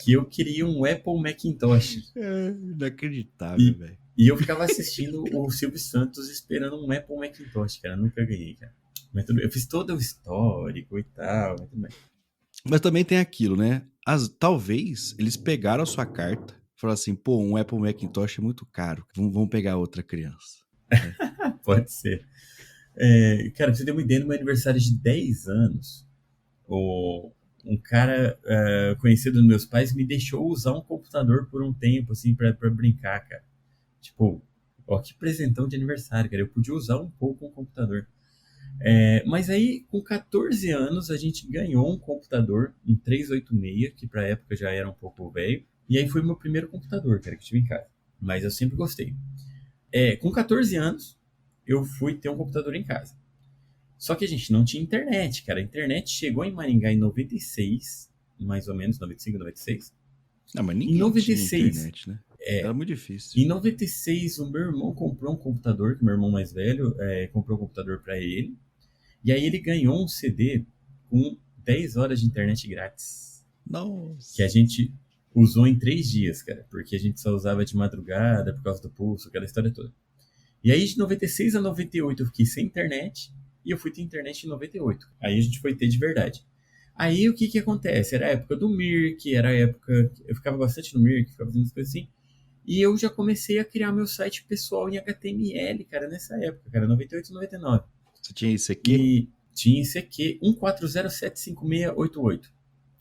que eu queria um Apple Macintosh. Inacreditável, velho. E eu ficava assistindo o Silvio Santos esperando um Apple Macintosh, cara. Nunca ganhei, cara. Mas eu fiz todo o histórico e tal, mas tudo bem. Mas também tem aquilo, né? Talvez eles pegaram a sua carta e falaram assim, pô, um Apple Macintosh é muito caro. Vamos pegar outra criança. Pode ser. Cara, pra você ter uma ideia, no meu aniversário de 10 anos, um cara conhecido dos meus pais me deixou usar um computador por um tempo, assim, pra brincar, cara. Tipo, ó, que presentão de aniversário, cara. Eu podia usar um pouco um computador. Mas aí, com 14 anos, a gente ganhou um computador, um 386, que pra época já era um pouco velho. E aí foi o meu primeiro computador, cara, que eu tive em casa. Mas eu sempre gostei. Com 14 anos, eu fui ter um computador em casa. Só que a gente não tinha internet, cara. A internet chegou em Maringá em 96, mais ou menos, 95, 96. Não, mas ninguém Em 96, tinha internet, né? Era muito difícil. Em 96, o meu irmão comprou um computador, que meu irmão mais velho comprou um computador para ele. E aí ele ganhou um CD com 10 horas de internet grátis. Nossa. Que a gente usou em 3 dias, cara. Porque a gente só usava de madrugada, por causa do pulso, aquela história toda. E aí, de 96 a 98, eu fiquei sem internet. E eu fui ter internet em 98. Aí a gente foi ter de verdade. Aí, o que acontece? Era a época do Mirk, era a época... Eu ficava bastante no Mirk, ficava fazendo as coisas assim. E eu já comecei a criar meu site pessoal em HTML, cara, nessa época, cara, 98 e 99. Você tinha ICQ? E tinha ICQ 140756888.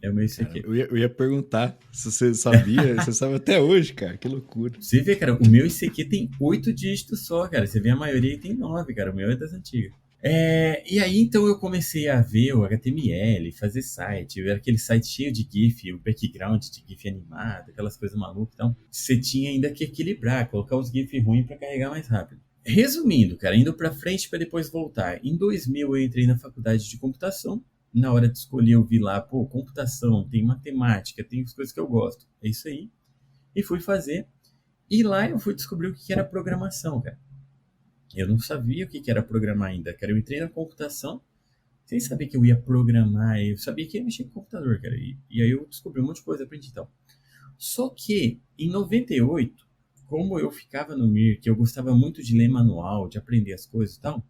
É o meu ICQ. Cara, eu ia perguntar se você sabia. Você sabe até hoje, cara. Que loucura. Você vê, cara, o meu ICQ tem 8 dígitos só, cara. Você vê a maioria tem 9, cara. O meu é das antigas. E aí, então, eu comecei a ver o HTML, fazer site. Era aquele site cheio de GIF, o background de GIF animado, aquelas coisas malucas. Então, você tinha ainda que equilibrar, colocar os GIF ruins para carregar mais rápido. Resumindo, cara, indo para frente para depois voltar. Em 2000, eu entrei na faculdade de computação. Na hora de escolher, eu vi lá, pô, computação, tem matemática, tem as coisas que eu gosto. É isso aí. E fui fazer. E lá eu fui descobrir o que era programação, cara. Eu não sabia o que era programar ainda, cara. Eu entrei na computação sem saber que eu ia programar. Eu sabia que ia mexer com computador, cara. E aí eu descobri um monte de coisa, aprendi e tal. Só que, em 98, como eu ficava no Mirk, eu gostava muito de ler manual, de aprender as coisas e tal,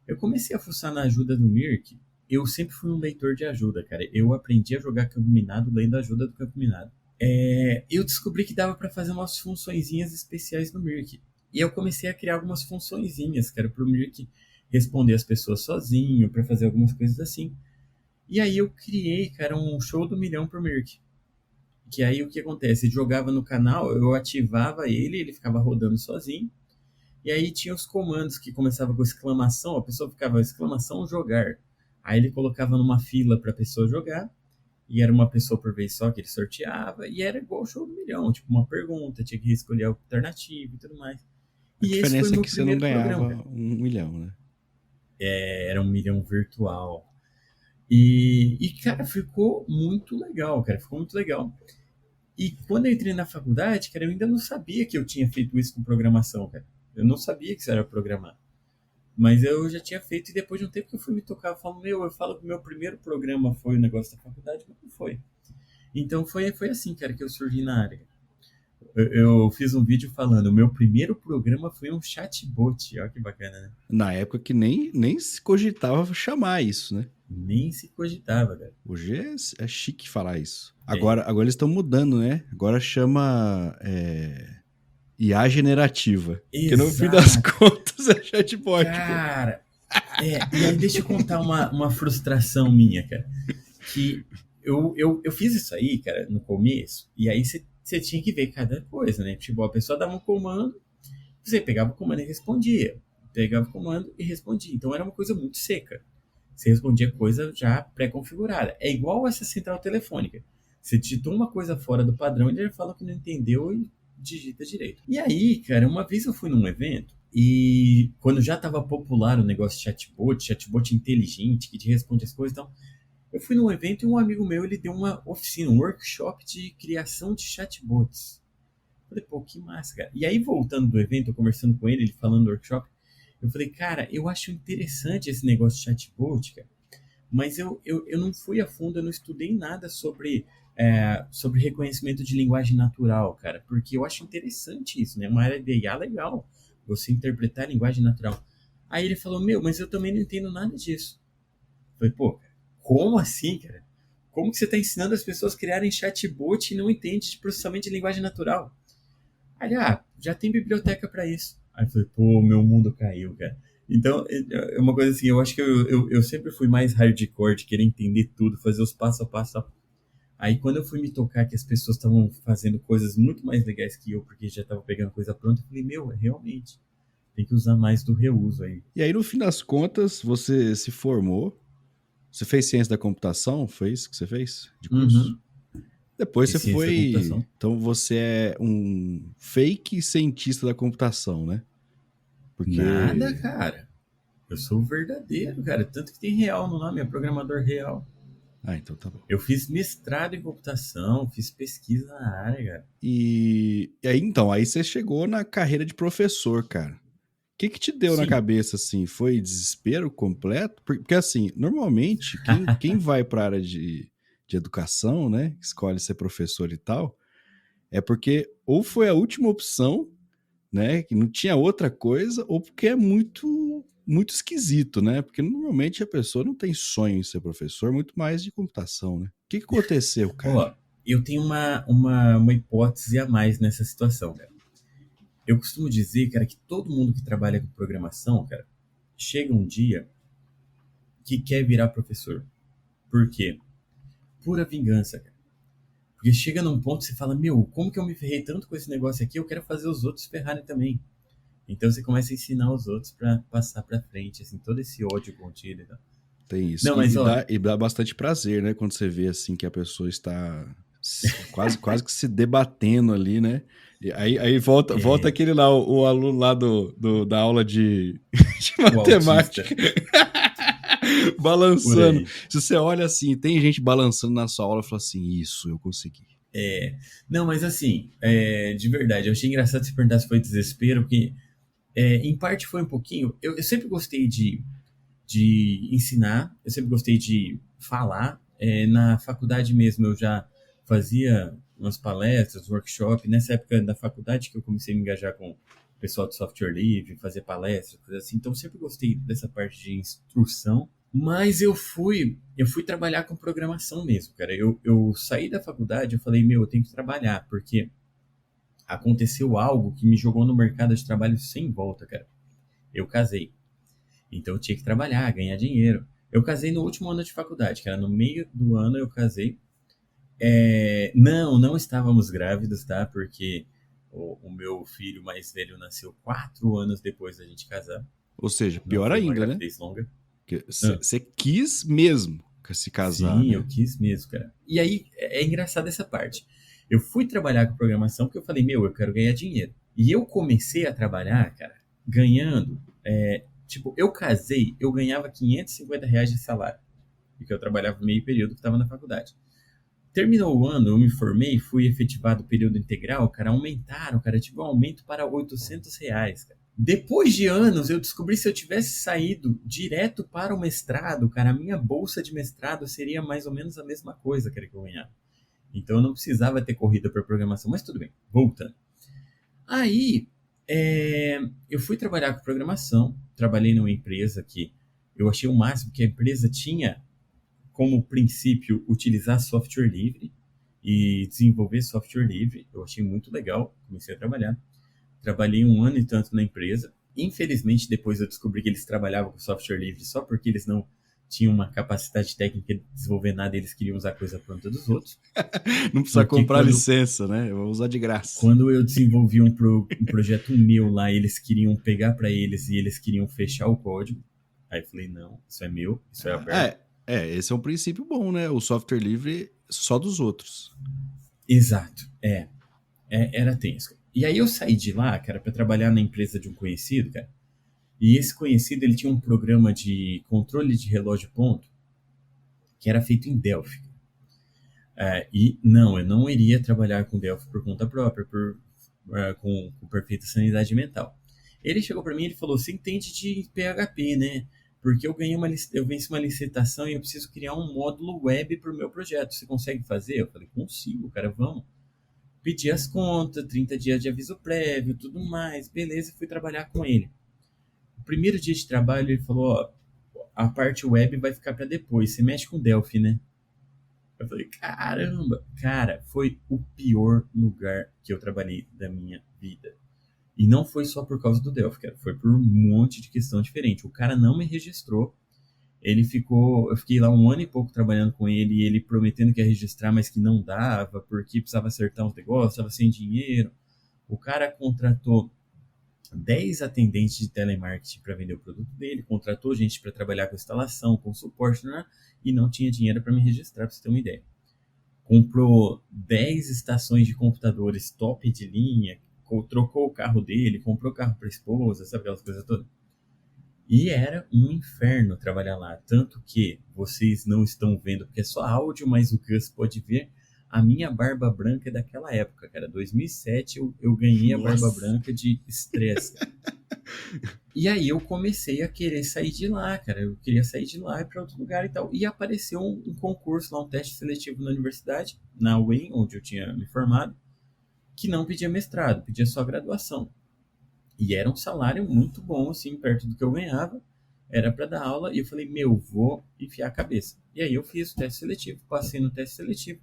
eu comecei a fuçar na ajuda do Mirk. Eu sempre fui um leitor de ajuda, cara. Eu aprendi a jogar campo minado lendo a ajuda do campo minado. Eu descobri que dava para fazer umas funçõezinhas especiais no Mirk. E eu comecei a criar algumas funçõezinhas, cara, pro Mirk responder as pessoas sozinho, para fazer algumas coisas assim. E aí eu criei, cara, um show do milhão pro Mirk. Que aí o que acontece? Ele jogava no canal, eu ativava ele ficava rodando sozinho. E aí tinha os comandos que começavam com exclamação, a pessoa ficava exclamação jogar. Aí ele colocava numa fila pra pessoa jogar. E era uma pessoa por vez só que ele sorteava. E era igual o show do milhão, tipo uma pergunta, tinha que escolher a alternativa e tudo mais. A E esse diferença foi o é meu que você não primeiro ganhava programa. 1 milhão, né? Era um milhão virtual. E, cara, ficou muito legal, cara. Ficou muito legal. E quando eu entrei na faculdade, cara, eu ainda não sabia que eu tinha feito isso com programação, cara. Eu não sabia que isso era programar. Mas eu já tinha feito e depois de um tempo que eu fui me tocar, eu falo que o meu primeiro programa foi o negócio da faculdade, mas não foi. Então foi assim, cara, que eu surgi na área. Eu fiz um vídeo falando, o meu primeiro programa foi um chatbot. Olha que bacana, né? Na época que nem se cogitava chamar isso, né? Nem se cogitava, cara. Hoje é chique falar isso. Agora eles estão mudando, né? Agora chama IA generativa. Exato. Que no fim das contas é chatbot. Cara, e aí deixa eu contar uma frustração minha, cara. Que eu fiz isso aí, cara, no começo, e aí você tinha que ver cada coisa, né? Tipo, a pessoa dava um comando, Você pegava o comando e respondia. Pegava o comando e respondia. Então era uma coisa muito seca. Você respondia coisa já pré-configurada. É igual essa central telefônica. Você digitou uma coisa fora do padrão, ele fala que não entendeu e digita direito. E aí, cara, uma vez eu fui num evento e quando já estava popular o negócio de chatbot inteligente, que te responde as coisas e tal, eu fui num evento e um amigo meu, ele deu uma oficina, um workshop de criação de chatbots. Eu falei, pô, que massa, cara. E aí, voltando do evento, eu conversando com ele falando do workshop, eu falei, cara, eu acho interessante esse negócio de chatbot, cara, mas eu não fui a fundo, eu não estudei nada sobre reconhecimento de linguagem natural, cara, porque eu acho interessante isso, né? Uma área de IA legal, você interpretar a linguagem natural. Aí ele falou, meu, mas eu também não entendo nada disso. Eu falei, pô, cara, como assim, cara? Como que você está ensinando as pessoas a criarem chatbot e não entende de processamento de linguagem natural? Aí ele, já tem biblioteca para isso. Aí eu falei, pô, meu mundo caiu, cara. Então, é uma coisa assim, eu acho que eu sempre fui mais hardcore de querer entender tudo, fazer os passo a passo. Aí quando eu fui me tocar que as pessoas estavam fazendo coisas muito mais legais que eu, porque já estavam pegando coisa pronta, eu falei, meu, realmente, tem que usar mais do reuso aí. E aí, no fim das contas, você se formou, você fez ciência da computação, foi isso que você fez de curso? Uhum. Depois E você ciência da foi. computação. Então você é um fake cientista da computação, né? Nada, Porque. cara. Eu sou o verdadeiro, cara. Tanto que tem real no nome, é programador real. Ah, então tá bom. Eu fiz mestrado em computação, fiz pesquisa na área, cara. E aí, então, aí você chegou na carreira de professor, cara. O que te deu na Sim. cabeça, assim? Foi desespero completo? Porque, assim, normalmente, quem vai para a área de educação, né? Escolhe ser professor e tal, é porque ou foi a última opção, né? Que não tinha outra coisa, ou porque é muito esquisito, né? Porque normalmente a pessoa não tem sonho em ser professor, muito mais de computação, né? O que aconteceu, cara? Ó, eu tenho uma hipótese a mais nessa situação, cara. Eu costumo dizer, cara, que todo mundo que trabalha com programação, cara, chega um dia que quer virar professor. Por quê? Pura vingança, cara. Porque chega num ponto que você fala, meu, como que eu me ferrei tanto com esse negócio aqui? Eu quero fazer os outros ferrarem também. Então você começa a ensinar os outros pra passar pra frente, assim, todo esse ódio contido e tal. Tem isso. Não, mas ó, E dá bastante prazer, né? Quando você vê assim que a pessoa está quase que se debatendo ali, né? E aí volta é, aquele lá, o aluno lá da aula de o autista, matemática. por Balançando. aí. Se você olha assim, tem gente balançando na sua aula e fala assim: Isso, eu consegui. Não, mas assim, de verdade, eu achei engraçado você perguntar se foi desespero, porque em parte foi um pouquinho. Eu sempre gostei de ensinar, eu sempre gostei de falar. Na faculdade mesmo eu já fazia umas palestras, workshop. Nessa época da faculdade que eu comecei a me engajar com o pessoal de software livre, fazer palestras, coisas assim. Então eu sempre gostei dessa parte de instrução. Mas eu fui trabalhar com programação mesmo, cara. Eu saí da faculdade, eu falei, meu, eu tenho que trabalhar, porque aconteceu algo que me jogou no mercado de trabalho sem volta, cara. Eu casei. Então eu tinha que trabalhar, ganhar dinheiro. Eu casei no último ano de faculdade, cara. No meio do ano eu casei. Não estávamos grávidos, tá? Porque o meu filho mais velho nasceu 4 anos depois da gente casar. Ou seja, Não pior foi uma ainda, né? gravidez longa. Ah, Você quis mesmo se casar, sim, eu né? quis mesmo, cara. E aí é engraçado essa parte. Eu fui trabalhar com programação porque eu falei, meu, eu quero ganhar dinheiro. E eu comecei a trabalhar, cara, ganhando. Tipo, eu casei, eu ganhava R$ 550 de salário. Porque eu trabalhava meio período que estava na faculdade. Terminou o ano, eu me formei, fui efetivado o período integral, cara, aumentaram, cara, tive um aumento para R$ 800, cara. Depois de anos, eu descobri que se eu tivesse saído direto para o mestrado, cara, a minha bolsa de mestrado seria mais ou menos a mesma coisa que eu ganhava. Então eu não precisava ter corrida para programação, mas tudo bem, voltando. Aí, eu fui trabalhar com programação, trabalhei numa empresa que eu achei o máximo que a empresa tinha como princípio utilizar software livre e desenvolver software livre. Eu achei muito legal, comecei a trabalhar. Trabalhei 1 ano e tanto na empresa. Infelizmente, depois eu descobri que eles trabalhavam com software livre só porque eles não tinham uma capacidade técnica de desenvolver nada, eles queriam usar coisa pronta dos outros. Não precisa Porque comprar licença, né? Eu vou usar de graça. quando eu desenvolvi um projeto meu lá, eles queriam pegar para eles e eles queriam fechar o código. Aí eu falei, não, isso é meu, isso é aberto. Esse é um princípio bom, né? O software livre só dos outros. Exato, era tenso. E aí eu saí de lá, cara, para trabalhar na empresa de um conhecido, cara. E esse conhecido, ele tinha um programa de controle de relógio ponto que era feito em Delphi. E não, eu não iria trabalhar com Delphi por conta própria, com perfeita sanidade mental. Ele chegou para mim e falou: você entende de PHP, né? Porque eu venci uma licitação e eu preciso criar um módulo web para o meu projeto. Você consegue fazer? Eu falei: consigo, cara, vamos. Pedi as contas, 30 dias de aviso prévio, tudo mais. Beleza, fui trabalhar com ele. O primeiro dia de trabalho ele falou: ó, a parte web vai ficar para depois. Você mexe com Delphi, né? Eu falei, caramba, cara, foi o pior lugar que eu trabalhei da minha vida. E não foi só por causa do Delphi, cara, foi por um monte de questão diferente. O cara não me registrou, eu fiquei lá um ano e pouco trabalhando com ele, e ele prometendo que ia registrar, mas que não dava, porque precisava acertar uns negócios, estava sem dinheiro. O cara contratou 10 atendentes de telemarketing para vender o produto dele, contratou gente para trabalhar com instalação, com suporte, né? E não tinha dinheiro para me registrar, para você ter uma ideia. Comprou 10 estações de computadores top de linha, trocou o carro dele, comprou carro para a esposa, sabe aquelas coisas todas. E era um inferno trabalhar lá, tanto que vocês não estão vendo, porque é só áudio, mas o Gus pode ver. A minha barba branca é daquela época, cara. 2007 eu ganhei a barba branca de estresse. E aí eu comecei a querer sair de lá, cara. Eu queria sair de lá e ir para outro lugar e tal. E apareceu um concurso lá, um teste seletivo na universidade, na UEM, onde eu tinha me formado, que não pedia mestrado, pedia só graduação. E era um salário muito bom, assim, perto do que eu ganhava. Era para dar aula e eu falei, meu, vou enfiar a cabeça. E aí eu fiz o teste seletivo, passei no teste seletivo.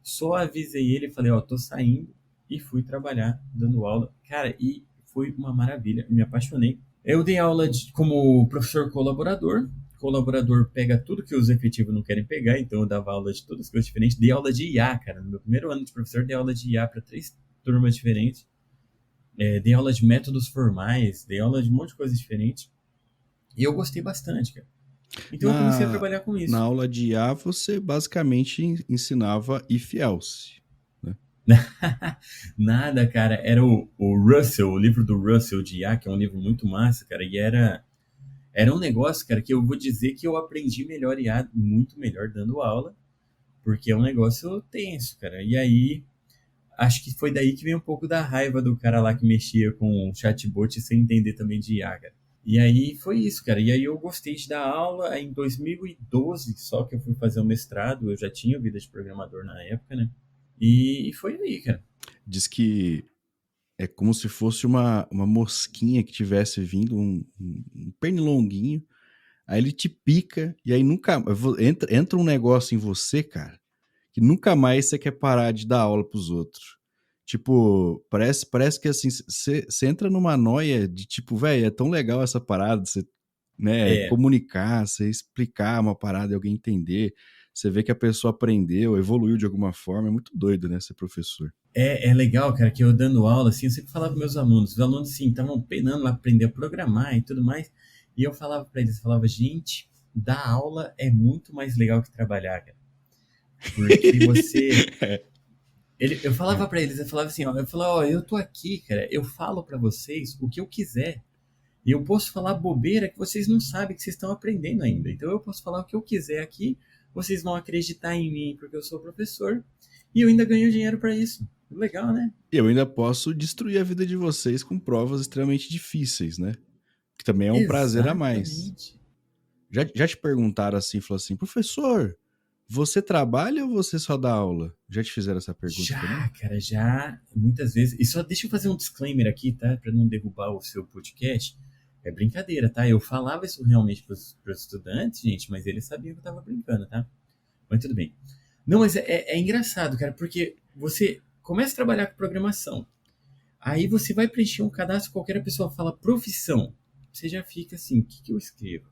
Só avisei ele e falei, ó, tô saindo, e fui trabalhar dando aula. Cara, e foi uma maravilha, me apaixonei. Eu dei aula como professor colaborador. O colaborador pega tudo que os efetivos não querem pegar, então eu dava aula de todas as coisas diferentes. Dei aula de IA, cara. No meu primeiro ano de professor, dei aula de IA para 3 turmas diferentes. Dei aula de métodos formais, dei aula de um monte de coisas diferentes. E eu gostei bastante, cara. Então eu comecei a trabalhar com Na isso. aula de IA, você basicamente ensinava if else. Né? Nada, cara. Era o Russell, o livro do Russell de IA, que é um livro muito massa, cara. E era um negócio, cara, que eu vou dizer que eu aprendi melhor IA, muito melhor dando aula, porque é um negócio tenso, cara. E aí, acho que foi daí que veio um pouco da raiva do cara lá que mexia com o chatbot sem entender também de IA, cara. E aí foi isso, cara. E aí eu gostei de dar aula. Aí em 2012, só que eu fui fazer o mestrado, eu já tinha vida de programador na época, né? E foi aí, cara. Diz que é como se fosse uma mosquinha que tivesse vindo, um pernilonguinho, aí ele te pica, e aí nunca entra um negócio em você, cara, que nunca mais você quer parar de dar aula pros outros. Tipo, parece que assim, você entra numa noia de tipo, velho, é tão legal essa parada, você, né, É, comunicar, você explicar uma parada e alguém entender, você vê que a pessoa aprendeu, evoluiu de alguma forma, é muito doido, né, ser professor. é legal, cara, que eu dando aula, assim, eu sempre falava para meus alunos. Os alunos, assim, estavam penando lá aprender a programar e tudo mais. E eu falava para eles, eu falava, gente, dar aula é muito mais legal que trabalhar, cara. Porque você... eu falava para eles, eu falava assim, ó, eu tô aqui, cara, eu falo para vocês o que eu quiser. E eu posso falar bobeira que vocês não sabem que vocês estão aprendendo ainda. Então eu posso falar o que eu quiser aqui, vocês vão acreditar em mim porque eu sou professor. E eu ainda ganho dinheiro para isso. Legal, né? Eu ainda posso destruir a vida de vocês com provas extremamente difíceis, né? Que também é um prazer a mais. Exatamente. Já te perguntaram assim, falou assim, professor, você trabalha ou você só dá aula? Já te fizeram essa pergunta também? Já, cara, já, muitas vezes. E só deixa eu fazer um disclaimer aqui, tá? Pra não derrubar o seu podcast. É brincadeira, tá? Eu falava isso realmente pros estudantes, gente, mas eles sabiam que eu tava brincando, tá? Mas tudo bem. Não, mas é engraçado, cara, porque você começa a trabalhar com programação. Aí você vai preencher um cadastro, qualquer pessoa fala profissão. Você já fica assim, o que eu escrevo?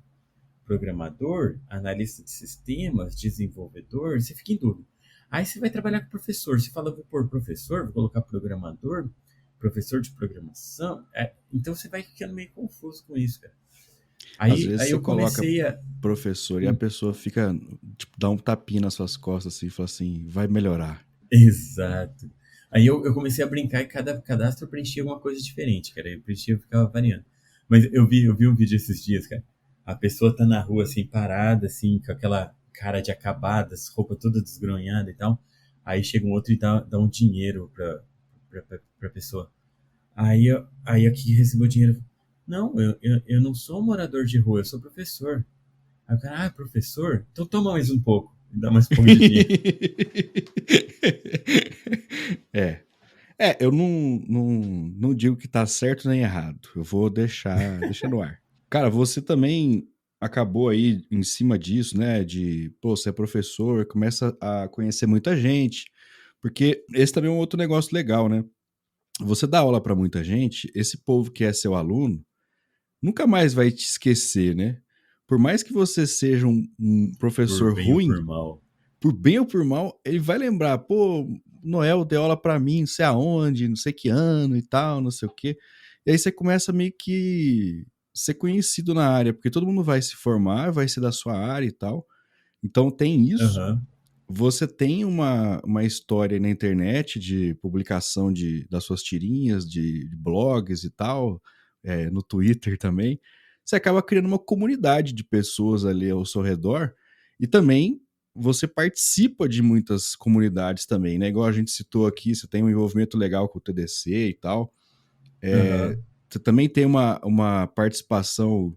programador, analista de sistemas, desenvolvedor, você fica em dúvida. Aí você vai trabalhar com professor, você fala, vou pôr professor, vou colocar programador, professor de programação, então você vai ficando meio confuso com isso, cara. Às Aí vezes você eu coloca comecei a... professor e a pessoa fica, tipo, dá um tapinha nas suas costas assim, e fala assim, vai melhorar. Exato. Aí eu comecei a brincar e cada cadastro eu preenchia alguma coisa diferente, cara. Eu preenchia, eu ficava variando. Mas eu vi um vídeo esses dias, cara. A pessoa tá na rua, assim, parada, assim, com aquela cara de acabadas, roupa toda desgronhada e tal. Aí chega um outro e dá um dinheiro pra pessoa. Aí a que recebeu o dinheiro, não, eu não sou morador de rua, eu sou professor. Aí o cara, professor? Então toma mais um pouco. E dá mais um pouco de dinheiro. É. Eu não digo que tá certo nem errado. Eu vou deixar no ar. Cara, você também acabou aí em cima disso, né? Pô, você é professor, começa a conhecer muita gente. Porque esse também é um outro negócio legal, né? Você dá aula pra muita gente, esse povo que é seu aluno nunca mais vai te esquecer, né? Por mais que você seja um Por professor bem ou ruim, por mal. por bem ou por mal, ele vai lembrar, pô, Noel deu aula pra mim, não sei aonde, não sei que ano e tal, não sei o quê. E aí você começa meio que ser conhecido na área, porque todo mundo vai se formar, vai ser da sua área e tal. Então tem isso. Aham. Você tem uma história na internet de publicação das suas tirinhas, de blogs e tal, no Twitter também. Você acaba criando uma comunidade de pessoas ali ao seu redor e também você participa de muitas comunidades também, né? Igual a gente citou aqui, você tem um envolvimento legal com o TDC e tal. Aham. Você também tem uma participação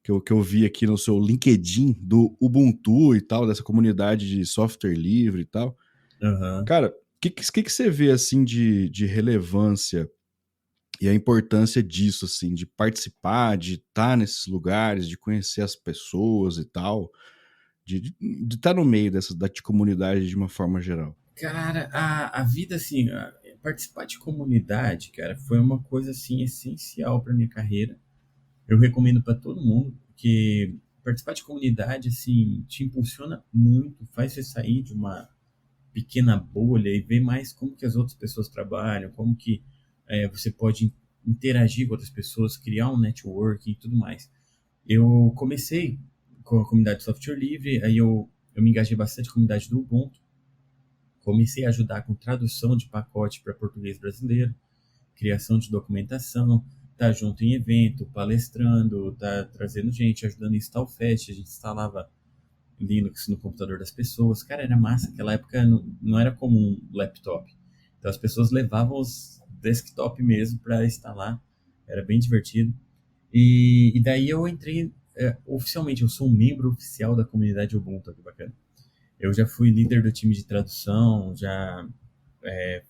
que eu vi aqui no seu LinkedIn do Ubuntu e tal, dessa comunidade de software livre e tal. Aham. Cara, o que você vê assim de relevância e a importância disso, assim, de participar, de estar nesses lugares, de conhecer as pessoas e tal, de estar no meio da comunidade de uma forma geral? Cara, a vida, assim, participar de comunidade, cara, foi uma coisa, assim, essencial para minha carreira. Eu recomendo para todo mundo que participar de comunidade, assim, te impulsiona muito, faz você sair de uma pequena bolha e ver mais como que as outras pessoas trabalham, como que você pode interagir com outras pessoas, criar um networking e tudo mais. Eu comecei com a comunidade de software livre, aí eu me engajei bastante na comunidade do Ubuntu, comecei a ajudar com tradução de pacote para português brasileiro, criação de documentação, tá junto em evento, palestrando, tá trazendo gente, ajudando em Installfest, a gente instalava Linux no computador das pessoas. Cara, era massa, aquela época não era comum laptop. Então as pessoas levavam os desktop mesmo para instalar, era bem divertido. E daí eu entrei oficialmente, eu sou um membro oficial da comunidade Ubuntu, que bacana. Eu já fui líder do time de tradução, já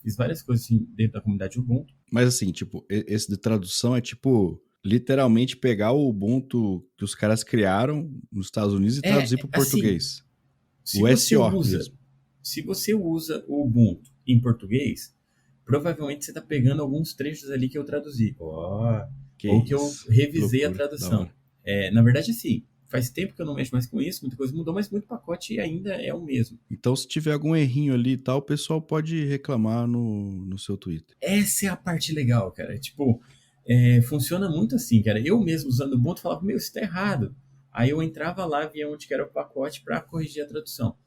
fiz várias coisas assim, dentro da comunidade Ubuntu. Mas assim, tipo, esse de tradução é tipo literalmente pegar o Ubuntu que os caras criaram nos Estados Unidos e traduzir para o Assim, português. se O você SO usa, mesmo. se você usa o Ubuntu em português, provavelmente você está pegando alguns trechos ali que eu traduzi, Que ou que eu isso. Que revisei a loucura. Da tradução. hora. Na verdade, sim, faz tempo que eu não mexo mais com isso, muita coisa mudou, mas muito pacote ainda é o mesmo. Então, se tiver algum errinho ali e tal, o pessoal pode reclamar no seu Twitter. Essa é a parte legal, cara. Tipo, funciona muito assim, cara. Eu mesmo usando o Ubuntu falava, meu, isso tá errado. Aí eu entrava lá, via onde que era o pacote para corrigir a tradução.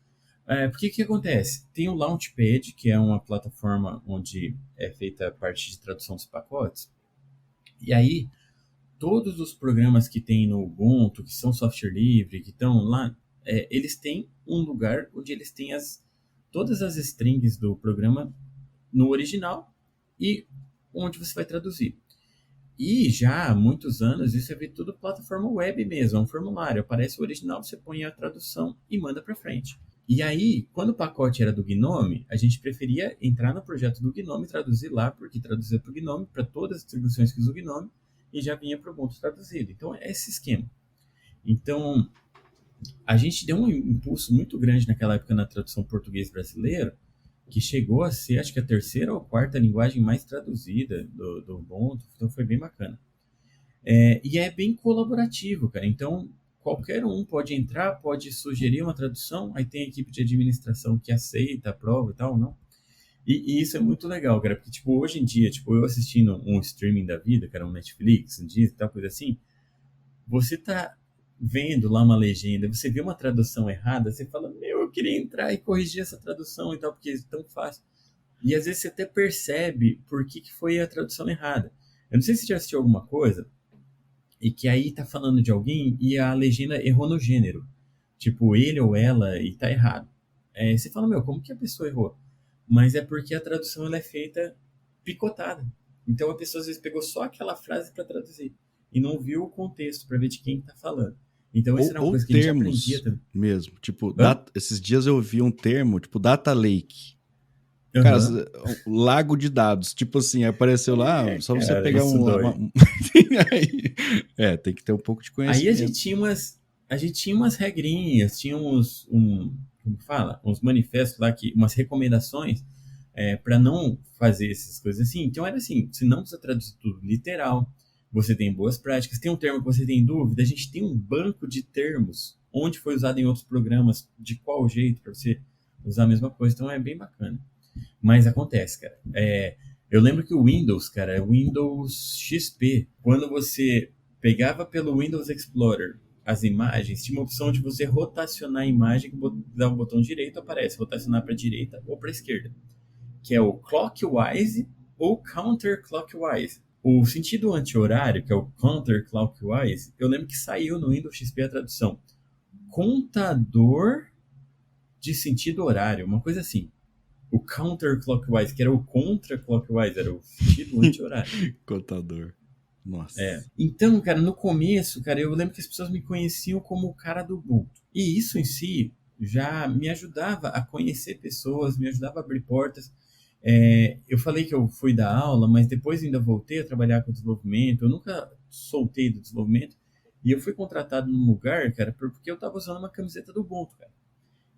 Porque o que acontece? Tem o Launchpad, que é uma plataforma onde é feita a parte de tradução dos pacotes. E aí, todos os programas que tem no Ubuntu, que são software livre, que estão lá, eles têm um lugar onde eles têm todas as strings do programa no original e onde você vai traduzir. E já há muitos anos isso é feito tudo plataforma web mesmo, é um formulário. Aparece o original, você põe a tradução e manda para frente. E aí, quando o pacote era do Gnome, a gente preferia entrar no projeto do Gnome e traduzir lá, porque traduzia para o Gnome, para todas as distribuições que usa o Gnome, e já vinha para o Ubuntu traduzido. Então, é esse esquema. Então, a gente deu um impulso muito grande naquela época na tradução português brasileiro, que chegou a ser, acho que a terceira ou quarta linguagem mais traduzida do Ubuntu, então foi bem bacana. E é bem colaborativo, cara. Então, qualquer um pode entrar, pode sugerir uma tradução, aí tem a equipe de administração que aceita, aprova e tal, não? E isso é muito legal, cara, porque, tipo, hoje em dia, tipo, eu assistindo um streaming da vida, cara, um Netflix, um Disney, tal, coisa assim, você tá vendo lá uma legenda, você vê uma tradução errada, você fala, meu, eu queria entrar e corrigir essa tradução e tal, porque é tão fácil. E às vezes você até percebe por que foi a tradução errada. Eu não sei se você já assistiu alguma coisa, e que aí tá falando de alguém e a legenda errou no gênero. Tipo, ele ou ela, e tá errado. Você fala, meu, como que a pessoa errou? Mas é porque a tradução ela é feita picotada. Então a pessoa às vezes pegou só aquela frase para traduzir e não viu o contexto para ver de quem tá falando. Então isso era uma Ou coisa que a gente aprendia termos também. mesmo. Tipo, Hã? esses dias eu vi um termo, tipo, data lake. Cara, Aham. lago de dados. Tipo assim, apareceu lá, só você Cara, pegar isso um. dói. Tem que ter um pouco de Aí conhecimento. a gente tinha umas regrinhas, tinha como fala? Uns manifestos lá, umas recomendações para não fazer essas coisas assim. Então era assim, você não precisa traduzir tudo literal, você tem boas práticas, tem um termo que você tem dúvida, a gente tem um banco de termos, onde foi usado em outros programas, de qual jeito, para você usar a mesma coisa, então é bem bacana. Mas acontece, cara. Eu lembro que o Windows, cara, o Windows XP, quando você pegava pelo Windows Explorer as imagens, tinha uma opção de você rotacionar a imagem, que dá um botão direito, aparece rotacionar para a direita ou para a esquerda, que é o clockwise ou counterclockwise. O sentido anti-horário, que é o counterclockwise, eu lembro que saiu no Windows XP a tradução contador de sentido horário, uma coisa assim. O counterclockwise, que era o contra-clockwise, era o sentido anti-horário. Contador. Nossa. Então, cara, no começo, cara, eu lembro que as pessoas me conheciam como o cara do Ubuntu. E isso em si já me ajudava a conhecer pessoas, me ajudava a abrir portas. Eu falei que eu fui dar aula, mas depois ainda voltei a trabalhar com desenvolvimento. Eu nunca soltei do desenvolvimento. E eu fui contratado num lugar, cara, porque eu estava usando uma camiseta do Ubuntu, cara.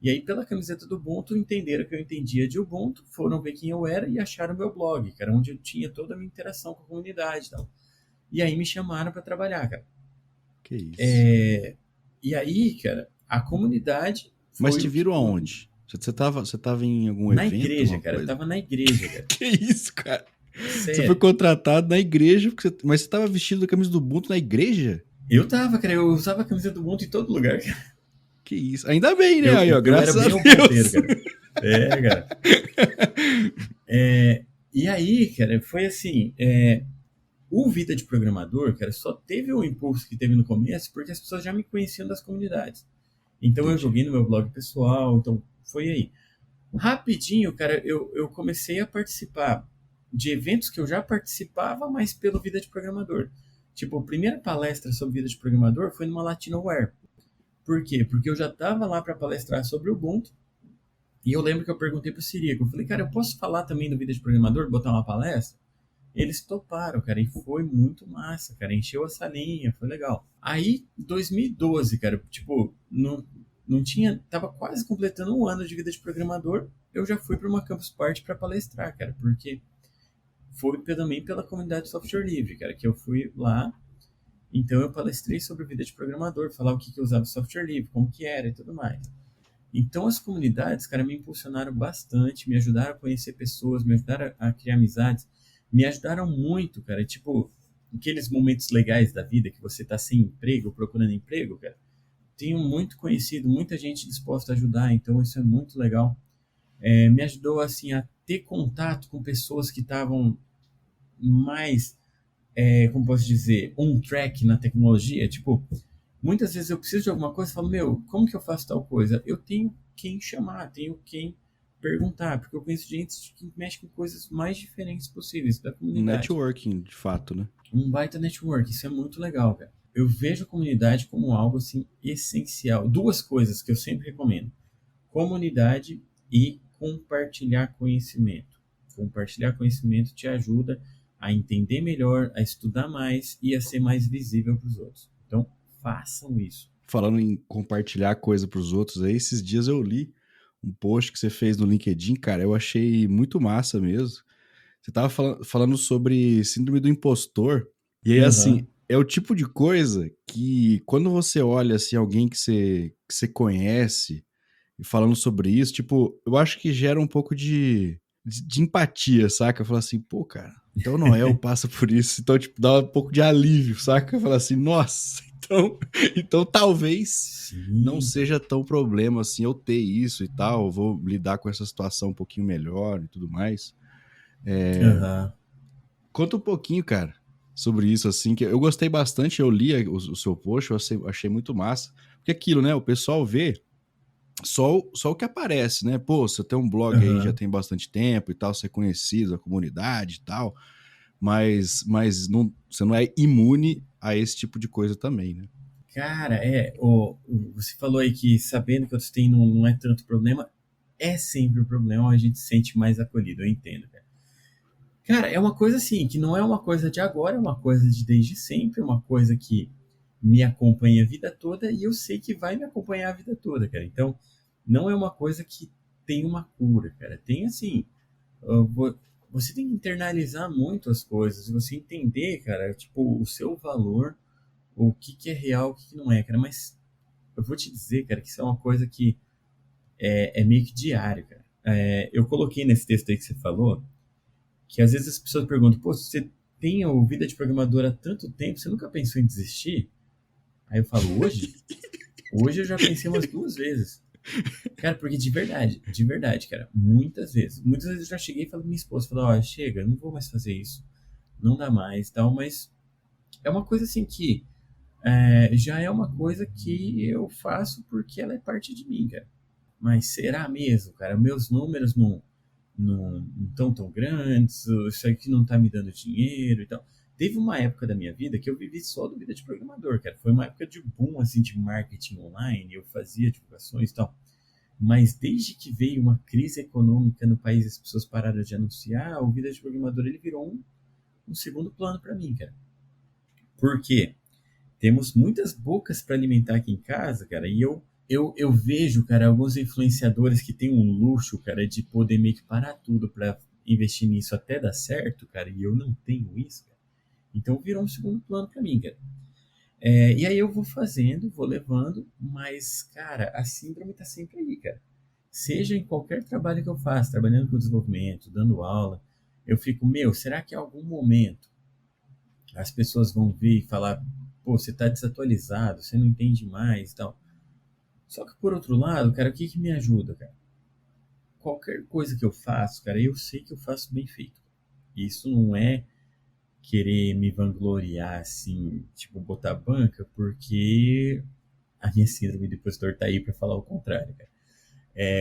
E aí, pela camiseta do Ubuntu, entenderam que eu entendia de Ubuntu, foram ver quem eu era e acharam meu blog, que era onde eu tinha toda a minha interação com a comunidade e tal. E aí me chamaram para trabalhar, cara. Que isso. E aí, cara, a comunidade Mas foi te o que... viram aonde? Você tava em algum Na evento, igreja, alguma cara. Eu coisa? tava na igreja, cara. Que isso, cara? Você foi Sério. contratado na igreja, mas você tava vestido da camisa do Ubuntu na igreja? Eu tava, cara. Eu usava a camiseta do Ubuntu em todo lugar, cara. Que isso. Ainda bem, né? Aí, ó, Eu era graças a bem o ponteiro, Deus. cara. Cara. E aí, cara, foi assim... O Vida de Programador, cara, só teve o impulso que teve no começo porque as pessoas já me conheciam das comunidades. Então eu Entendi. joguei no meu blog pessoal, então foi aí. Rapidinho, cara, eu comecei a participar de eventos que eu já participava, mas pelo Vida de Programador. Tipo, a primeira palestra sobre Vida de Programador foi numa Latinoware. Por quê? Porque eu já estava lá para palestrar sobre o Ubuntu, e eu lembro que eu perguntei pro Sirico, eu falei, cara, eu posso falar também do Vida de Programador, botar uma palestra? Eles toparam, cara, e foi muito massa, cara, encheu a salinha, foi legal. Aí, 2012, cara, tipo, não tinha, tava quase completando um ano de Vida de Programador, eu já fui para uma Campus Party para palestrar, cara, porque foi também pela comunidade de software livre, cara, que eu fui lá, então eu palestrei sobre Vida de Programador, falar o que eu usava software livre, como que era e tudo mais. Então as comunidades, cara, me impulsionaram bastante, me ajudaram a conhecer pessoas, me ajudaram a criar amizades, me ajudaram muito, cara. Tipo, aqueles momentos legais da vida que você tá sem emprego, procurando emprego, cara. Tenho muito conhecido, muita gente disposta a ajudar, então isso é muito legal. Me ajudou, assim, a ter contato com pessoas que estavam mais, como posso dizer, on track na tecnologia. Tipo, muitas vezes eu preciso de alguma coisa e falo, meu, como que eu faço tal coisa? Eu tenho quem chamar, tenho quem perguntar, porque eu conheço gente que mexe com coisas mais diferentes possíveis da Um comunidade. networking, de fato, né? Um baita network, isso é muito legal, cara. Eu vejo a comunidade como algo assim essencial. Duas coisas que eu sempre recomendo: comunidade e compartilhar conhecimento. Compartilhar conhecimento te ajuda a entender melhor, a estudar mais e a ser mais visível para os outros. Então, façam isso. Falando em compartilhar coisa pros outros, aí esses dias eu li um post que você fez no LinkedIn, cara, eu achei muito massa mesmo. Você tava falando sobre síndrome do impostor, e aí, assim, Uhum. é o tipo de coisa que quando você olha, assim, alguém que você conhece e falando sobre isso, tipo, eu acho que gera um pouco de empatia, saca? Falar assim, pô, cara, até o Noel passa por isso, então, tipo, dá um pouco de alívio, saca? Falar assim, nossa, então talvez não Sim. seja tão problema assim eu ter isso e tal, eu vou lidar com essa situação um pouquinho melhor e tudo mais. Aham. Conta um pouquinho, cara, sobre isso, assim, que eu gostei bastante, eu li o seu post, achei muito massa, porque aquilo, né, o pessoal vê só o que aparece, né? Pô, você tem um blog aí já Aham. tem bastante tempo e tal, você é conhecido, a comunidade e tal, mas não, você não é imune a esse tipo de coisa também, né? Cara, você falou aí que sabendo que outros têm não é tanto problema. É sempre um problema, a gente se sente mais acolhido, eu entendo, cara. Cara, é uma coisa assim, que não é uma coisa de agora, é uma coisa de desde sempre, é uma coisa que me acompanha a vida toda e eu sei que vai me acompanhar a vida toda, cara. Então, não é uma coisa que tem uma cura, cara. Tem assim, ah, vo- você tem que internalizar muito as coisas, você entender, cara, tipo, o seu valor, o que que é real, o que que não é, cara. Mas eu vou te dizer, cara, que isso é uma coisa que é meio que diário, cara. Eu coloquei nesse texto aí que você falou, que às vezes as pessoas perguntam, pô, você tem a vida de programador há tanto tempo, você nunca pensou em desistir? Aí eu falo, hoje? Hoje eu já pensei umas 2 vezes. Cara, porque de verdade, cara, muitas vezes. Muitas vezes eu já cheguei e falei pra minha esposa, falei, ó, chega, não vou mais fazer isso, não dá mais, tal, mas é uma coisa assim que já é uma coisa que eu faço porque ela é parte de mim, cara. Mas será mesmo, cara? Meus números não estão tão grandes, isso aqui não tá me dando dinheiro e tal. Teve uma época da minha vida que eu vivi só da vida de programador, cara. Foi uma época de boom, assim, de marketing online, eu fazia divulgações e tal. Mas desde que veio uma crise econômica no país, as pessoas pararam de anunciar, o vida de programador ele virou um segundo plano para mim, cara. Por quê? Temos muitas bocas para alimentar aqui em casa, cara, e eu vejo, cara, alguns influenciadores que têm um luxo, cara, de poder meio que parar tudo para investir nisso até dar certo, cara, e eu não tenho isso, cara. Então virou um segundo plano para mim, cara. E aí eu vou fazendo, vou levando, mas, cara, a síndrome tá sempre aí, cara. Seja em qualquer trabalho que eu faça, trabalhando com desenvolvimento, dando aula, eu fico, meu, será que em algum momento as pessoas vão vir e falar, pô, você tá desatualizado, você não entende mais e tal. Só que por outro lado, cara, o que que me ajuda, cara? Qualquer coisa que eu faço, cara, eu sei que eu faço bem feito. Isso não é querer me vangloriar assim, tipo, botar banca, porque a minha síndrome do impostor tá aí pra falar o contrário, cara.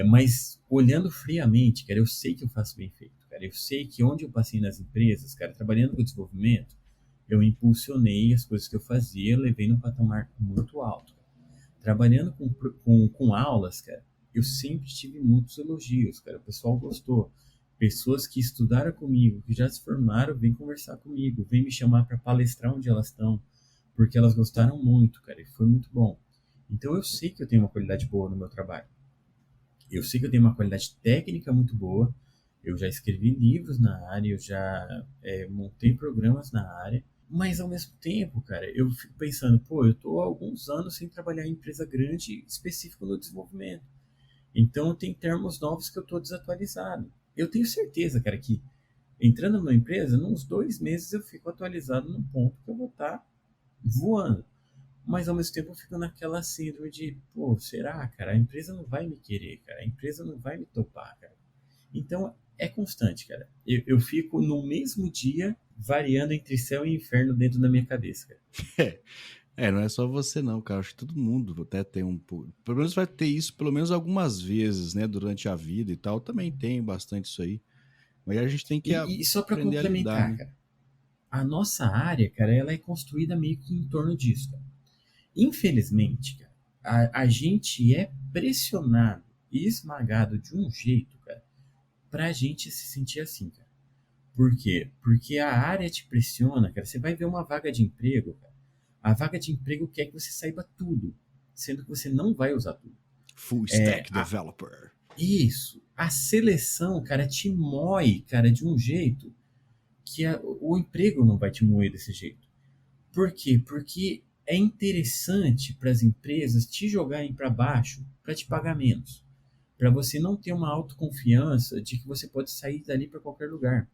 Mas olhando friamente, cara, eu sei que eu faço bem feito, cara. Eu sei que onde eu passei nas empresas, cara, trabalhando com desenvolvimento, eu impulsionei as coisas que eu fazia, levei num patamar muito alto. Trabalhando com aulas, cara, eu sempre tive muitos elogios, cara. O pessoal gostou. Pessoas que estudaram comigo, que já se formaram, vêm conversar comigo, vêm me chamar para palestrar onde elas estão, porque elas gostaram muito, cara, e foi muito bom. Então eu sei que eu tenho uma qualidade boa no meu trabalho. Eu sei que eu tenho uma qualidade técnica muito boa. Eu já escrevi livros na área, eu já montei programas na área. Mas ao mesmo tempo, cara, eu fico pensando, pô, eu tô há alguns anos sem trabalhar em empresa grande específico no desenvolvimento. Então tem termos novos que eu tô desatualizado. Eu tenho certeza, cara, que entrando numa empresa, nos 2 meses eu fico atualizado num ponto que eu vou estar voando. Mas ao mesmo tempo eu fico naquela síndrome de, pô, será, cara? A empresa não vai me querer, cara. A empresa não vai me topar, cara. Então é constante, cara. Eu fico no mesmo dia variando entre céu e inferno dentro da minha cabeça, cara. Não é só você não, cara. Acho que todo mundo até tem um pouco. Pelo menos vai ter isso, pelo menos algumas vezes, né? Durante a vida e tal. Também tem bastante isso aí. Mas a gente tem que E só para aprender a lidar, complementar, né? cara, a nossa área, cara, ela é construída meio que em torno disso, cara. Infelizmente, cara, a gente é pressionado e esmagado de um jeito, cara, pra gente se sentir assim, cara. Por quê? Porque a área te pressiona, cara. Você vai ver uma vaga de emprego, cara. A vaga de emprego quer que você saiba tudo, sendo que você não vai usar tudo. Full É, stack a- developer. isso. A seleção, cara, te moe, cara, de um jeito que o emprego não vai te moer desse jeito. Por quê? Porque é interessante para as empresas te jogarem para baixo para te pagar menos. Para você não ter uma autoconfiança de que você pode sair dali para qualquer lugar.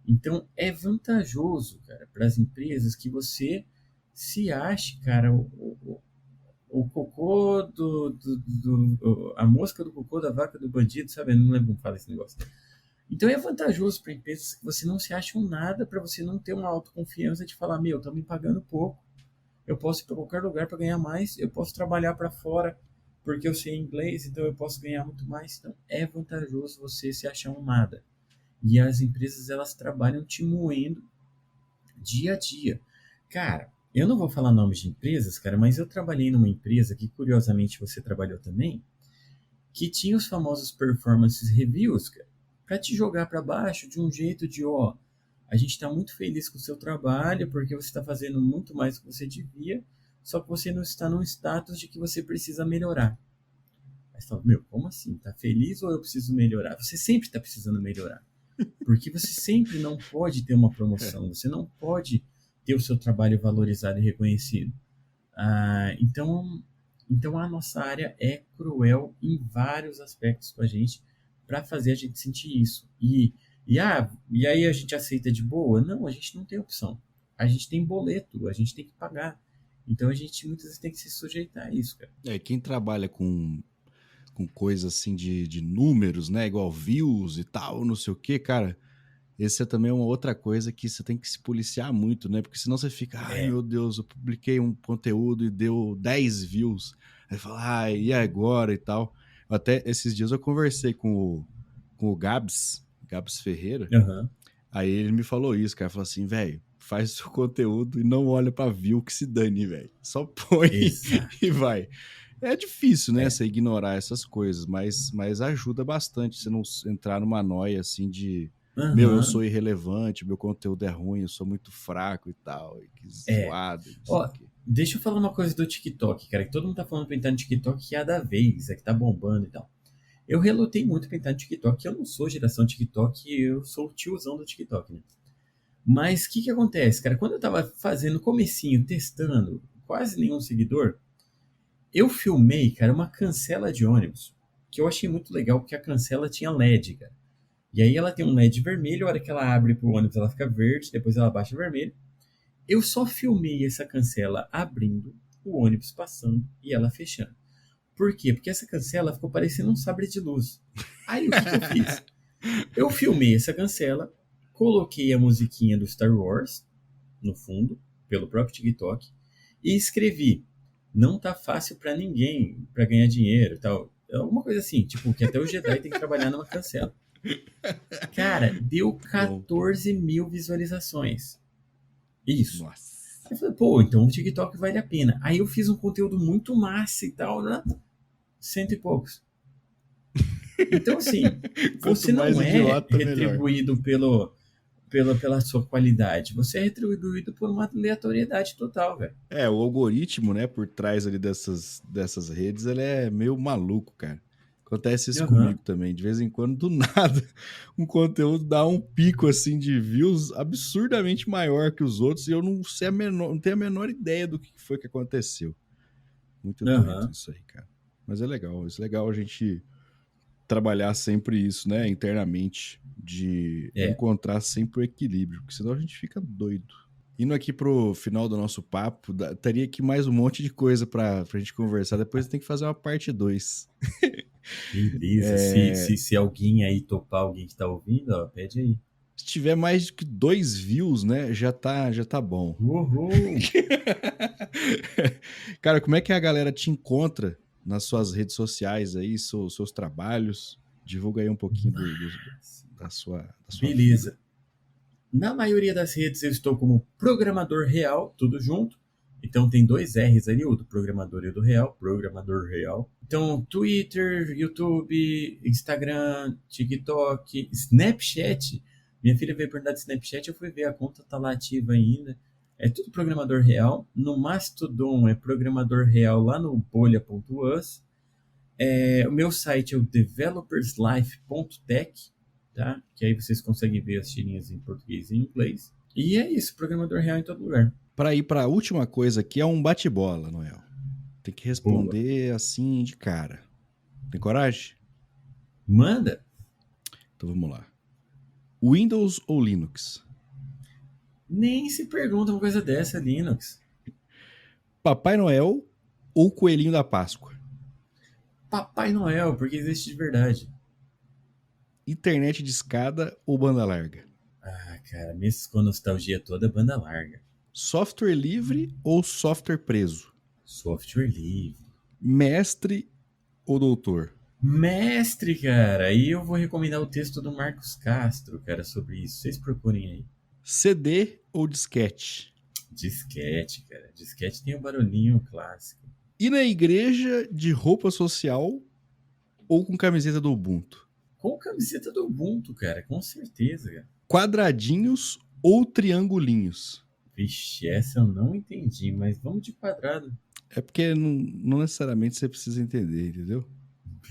Então é vantajoso, cara, para as empresas que você se ache, cara, o cocô a mosca do cocô da vaca do bandido, sabe? Eu não lembro como fala esse negócio. Então é vantajoso para empresas que você não se acha um nada, para você não ter uma autoconfiança de falar, meu, estão me pagando pouco, eu posso ir para qualquer lugar para ganhar mais, eu posso trabalhar para fora porque eu sei inglês, então eu posso ganhar muito mais. Então é vantajoso você se achar um nada. E as empresas, elas trabalham te moendo dia a dia. Cara, eu não vou falar nomes de empresas, cara, mas eu trabalhei numa empresa que, curiosamente, você trabalhou também, que tinha os famosos performance reviews, cara, pra te jogar para baixo de um jeito de, ó, a gente tá muito feliz com o seu trabalho, porque você está fazendo muito mais do que você devia, só que você não está num status de que você precisa melhorar. Aí você fala, meu, como assim? Tá feliz ou eu preciso melhorar? Você sempre está precisando melhorar. Porque você sempre não pode ter uma promoção, você não pode ter o seu trabalho valorizado e reconhecido. Então a nossa área é cruel em vários aspectos com a gente para fazer a gente sentir isso. E aí a gente aceita de boa? Não, a gente não tem opção. A gente tem boleto, a gente tem que pagar. Então a gente muitas vezes tem que se sujeitar a isso, cara. Quem trabalha com coisa assim de números, né? Igual views e tal, não sei o que, cara. Esse é também uma outra coisa que você tem que se policiar muito, né? Porque senão você fica, ai É. meu Deus, eu publiquei um conteúdo e deu 10 views. Aí fala, ai, e agora e tal. Até esses dias eu conversei com o Gabs Ferreira. Uhum. Aí ele me falou isso, cara. Falou assim, velho, faz o seu conteúdo e não olha pra view que se dane, velho. Só põe e Exato. vai. É difícil, né, É. você ignorar essas coisas, mas ajuda bastante você não entrar numa noia assim de meu, eu sou Uhum. irrelevante, meu conteúdo é ruim, eu sou muito fraco e tal, e que É. zoado, não sei o Ó, quê. deixa eu falar uma coisa do TikTok, cara, que todo mundo tá falando pra entrar no TikTok que é a da vez, é que tá bombando e tal. Eu relutei muito pra entrar no TikTok, que eu não sou geração TikTok, eu sou o tiozão do TikTok, né? Mas o que que acontece, cara? Quando eu tava fazendo comecinho, testando, quase nenhum seguidor, eu filmei, cara, uma cancela de ônibus, que eu achei muito legal, porque a cancela tinha LED, cara. E aí ela tem um LED vermelho, a hora que ela abre pro ônibus ela fica verde, depois ela baixa vermelho. Eu só filmei essa cancela abrindo, o ônibus passando e ela fechando. Por quê? Porque essa cancela ficou parecendo um sabre de luz. Aí o que que eu fiz? Eu filmei essa cancela, coloquei a musiquinha do Star Wars no fundo, pelo próprio TikTok, e escrevi: não tá fácil pra ninguém pra ganhar dinheiro e tal. Alguma coisa assim, tipo, que até o Jedi tem que trabalhar numa cancela. Cara, deu Bom, 14 mil visualizações. Isso. nossa. Aí eu falei, pô, então o TikTok vale a pena. Aí eu fiz um conteúdo muito massa e tal, né? Cento e poucos. Então, assim, Quanto você mais não é idiota, melhor. retribuído pela sua qualidade. Você é retribuído por uma aleatoriedade total, velho. O algoritmo, né, por trás ali dessas redes, ele é meio maluco, cara. Acontece isso Aham. comigo também. De vez em quando, do nada, um conteúdo dá um pico assim de views absurdamente maior que os outros e eu não sei não tenho a menor ideia do que foi que aconteceu. Muito doido Aham. isso aí, cara. Mas é legal, é legal a gente trabalhar sempre isso, né, internamente, de É. encontrar sempre o equilíbrio, porque senão a gente fica doido. Indo aqui pro final do nosso papo, teria aqui mais um monte de coisa pra gente conversar. Depois tem que fazer uma parte 2. Beleza. Se alguém aí topar, alguém que tá ouvindo, ó, pede aí. Se tiver mais que 2 views, né, já tá bom. Uhul! Cara, como é que a galera te encontra nas suas redes sociais aí, seus trabalhos? Divulga aí um pouquinho da sua vida. Beleza. Na maioria das redes eu estou como programador real, tudo junto. Então tem dois R's ali, o do programador e o do real, programador real. Então, Twitter, YouTube, Instagram, TikTok, Snapchat. Minha filha veio perguntar de Snapchat, eu fui ver, a conta tá lá ativa ainda. É tudo programador real. No Mastodon é programador real lá no bolha.us. O meu site é o developerslife.tech, tá? Que aí vocês conseguem ver as tirinhas em português e em inglês. E é isso, programador real em todo lugar. Para ir para a última coisa aqui, é um bate-bola, Noel. Tem que Boa. responder assim de cara. Tem coragem? Manda. Então vamos lá. Windows ou Linux? Nem se pergunta uma coisa dessa, Linux. Papai Noel ou Coelhinho da Páscoa? Papai Noel, porque existe de verdade. Internet de escada ou banda larga? Ah, cara, mesmo com a nostalgia toda, banda larga. Software livre ou software preso? Software livre. Mestre ou doutor? Mestre, cara, aí eu vou recomendar o texto do Marcos Castro, cara, sobre isso. Vocês procurem aí. CD ou disquete? Disquete, cara. Disquete tem um barulhinho clássico. E na igreja de roupa social ou com camiseta do Ubuntu? Com camiseta do Ubuntu, cara, com certeza, cara. Quadradinhos ou triangulinhos? Vixe, essa eu não entendi, mas vamos de quadrado. É porque não necessariamente você precisa entender, entendeu?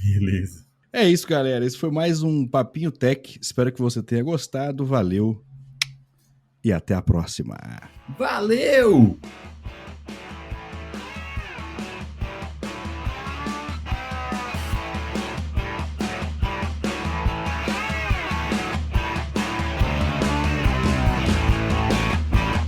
Beleza. É isso, galera. Esse foi mais um Papinho Tech. Espero que você tenha gostado. Valeu e até a próxima. Valeu!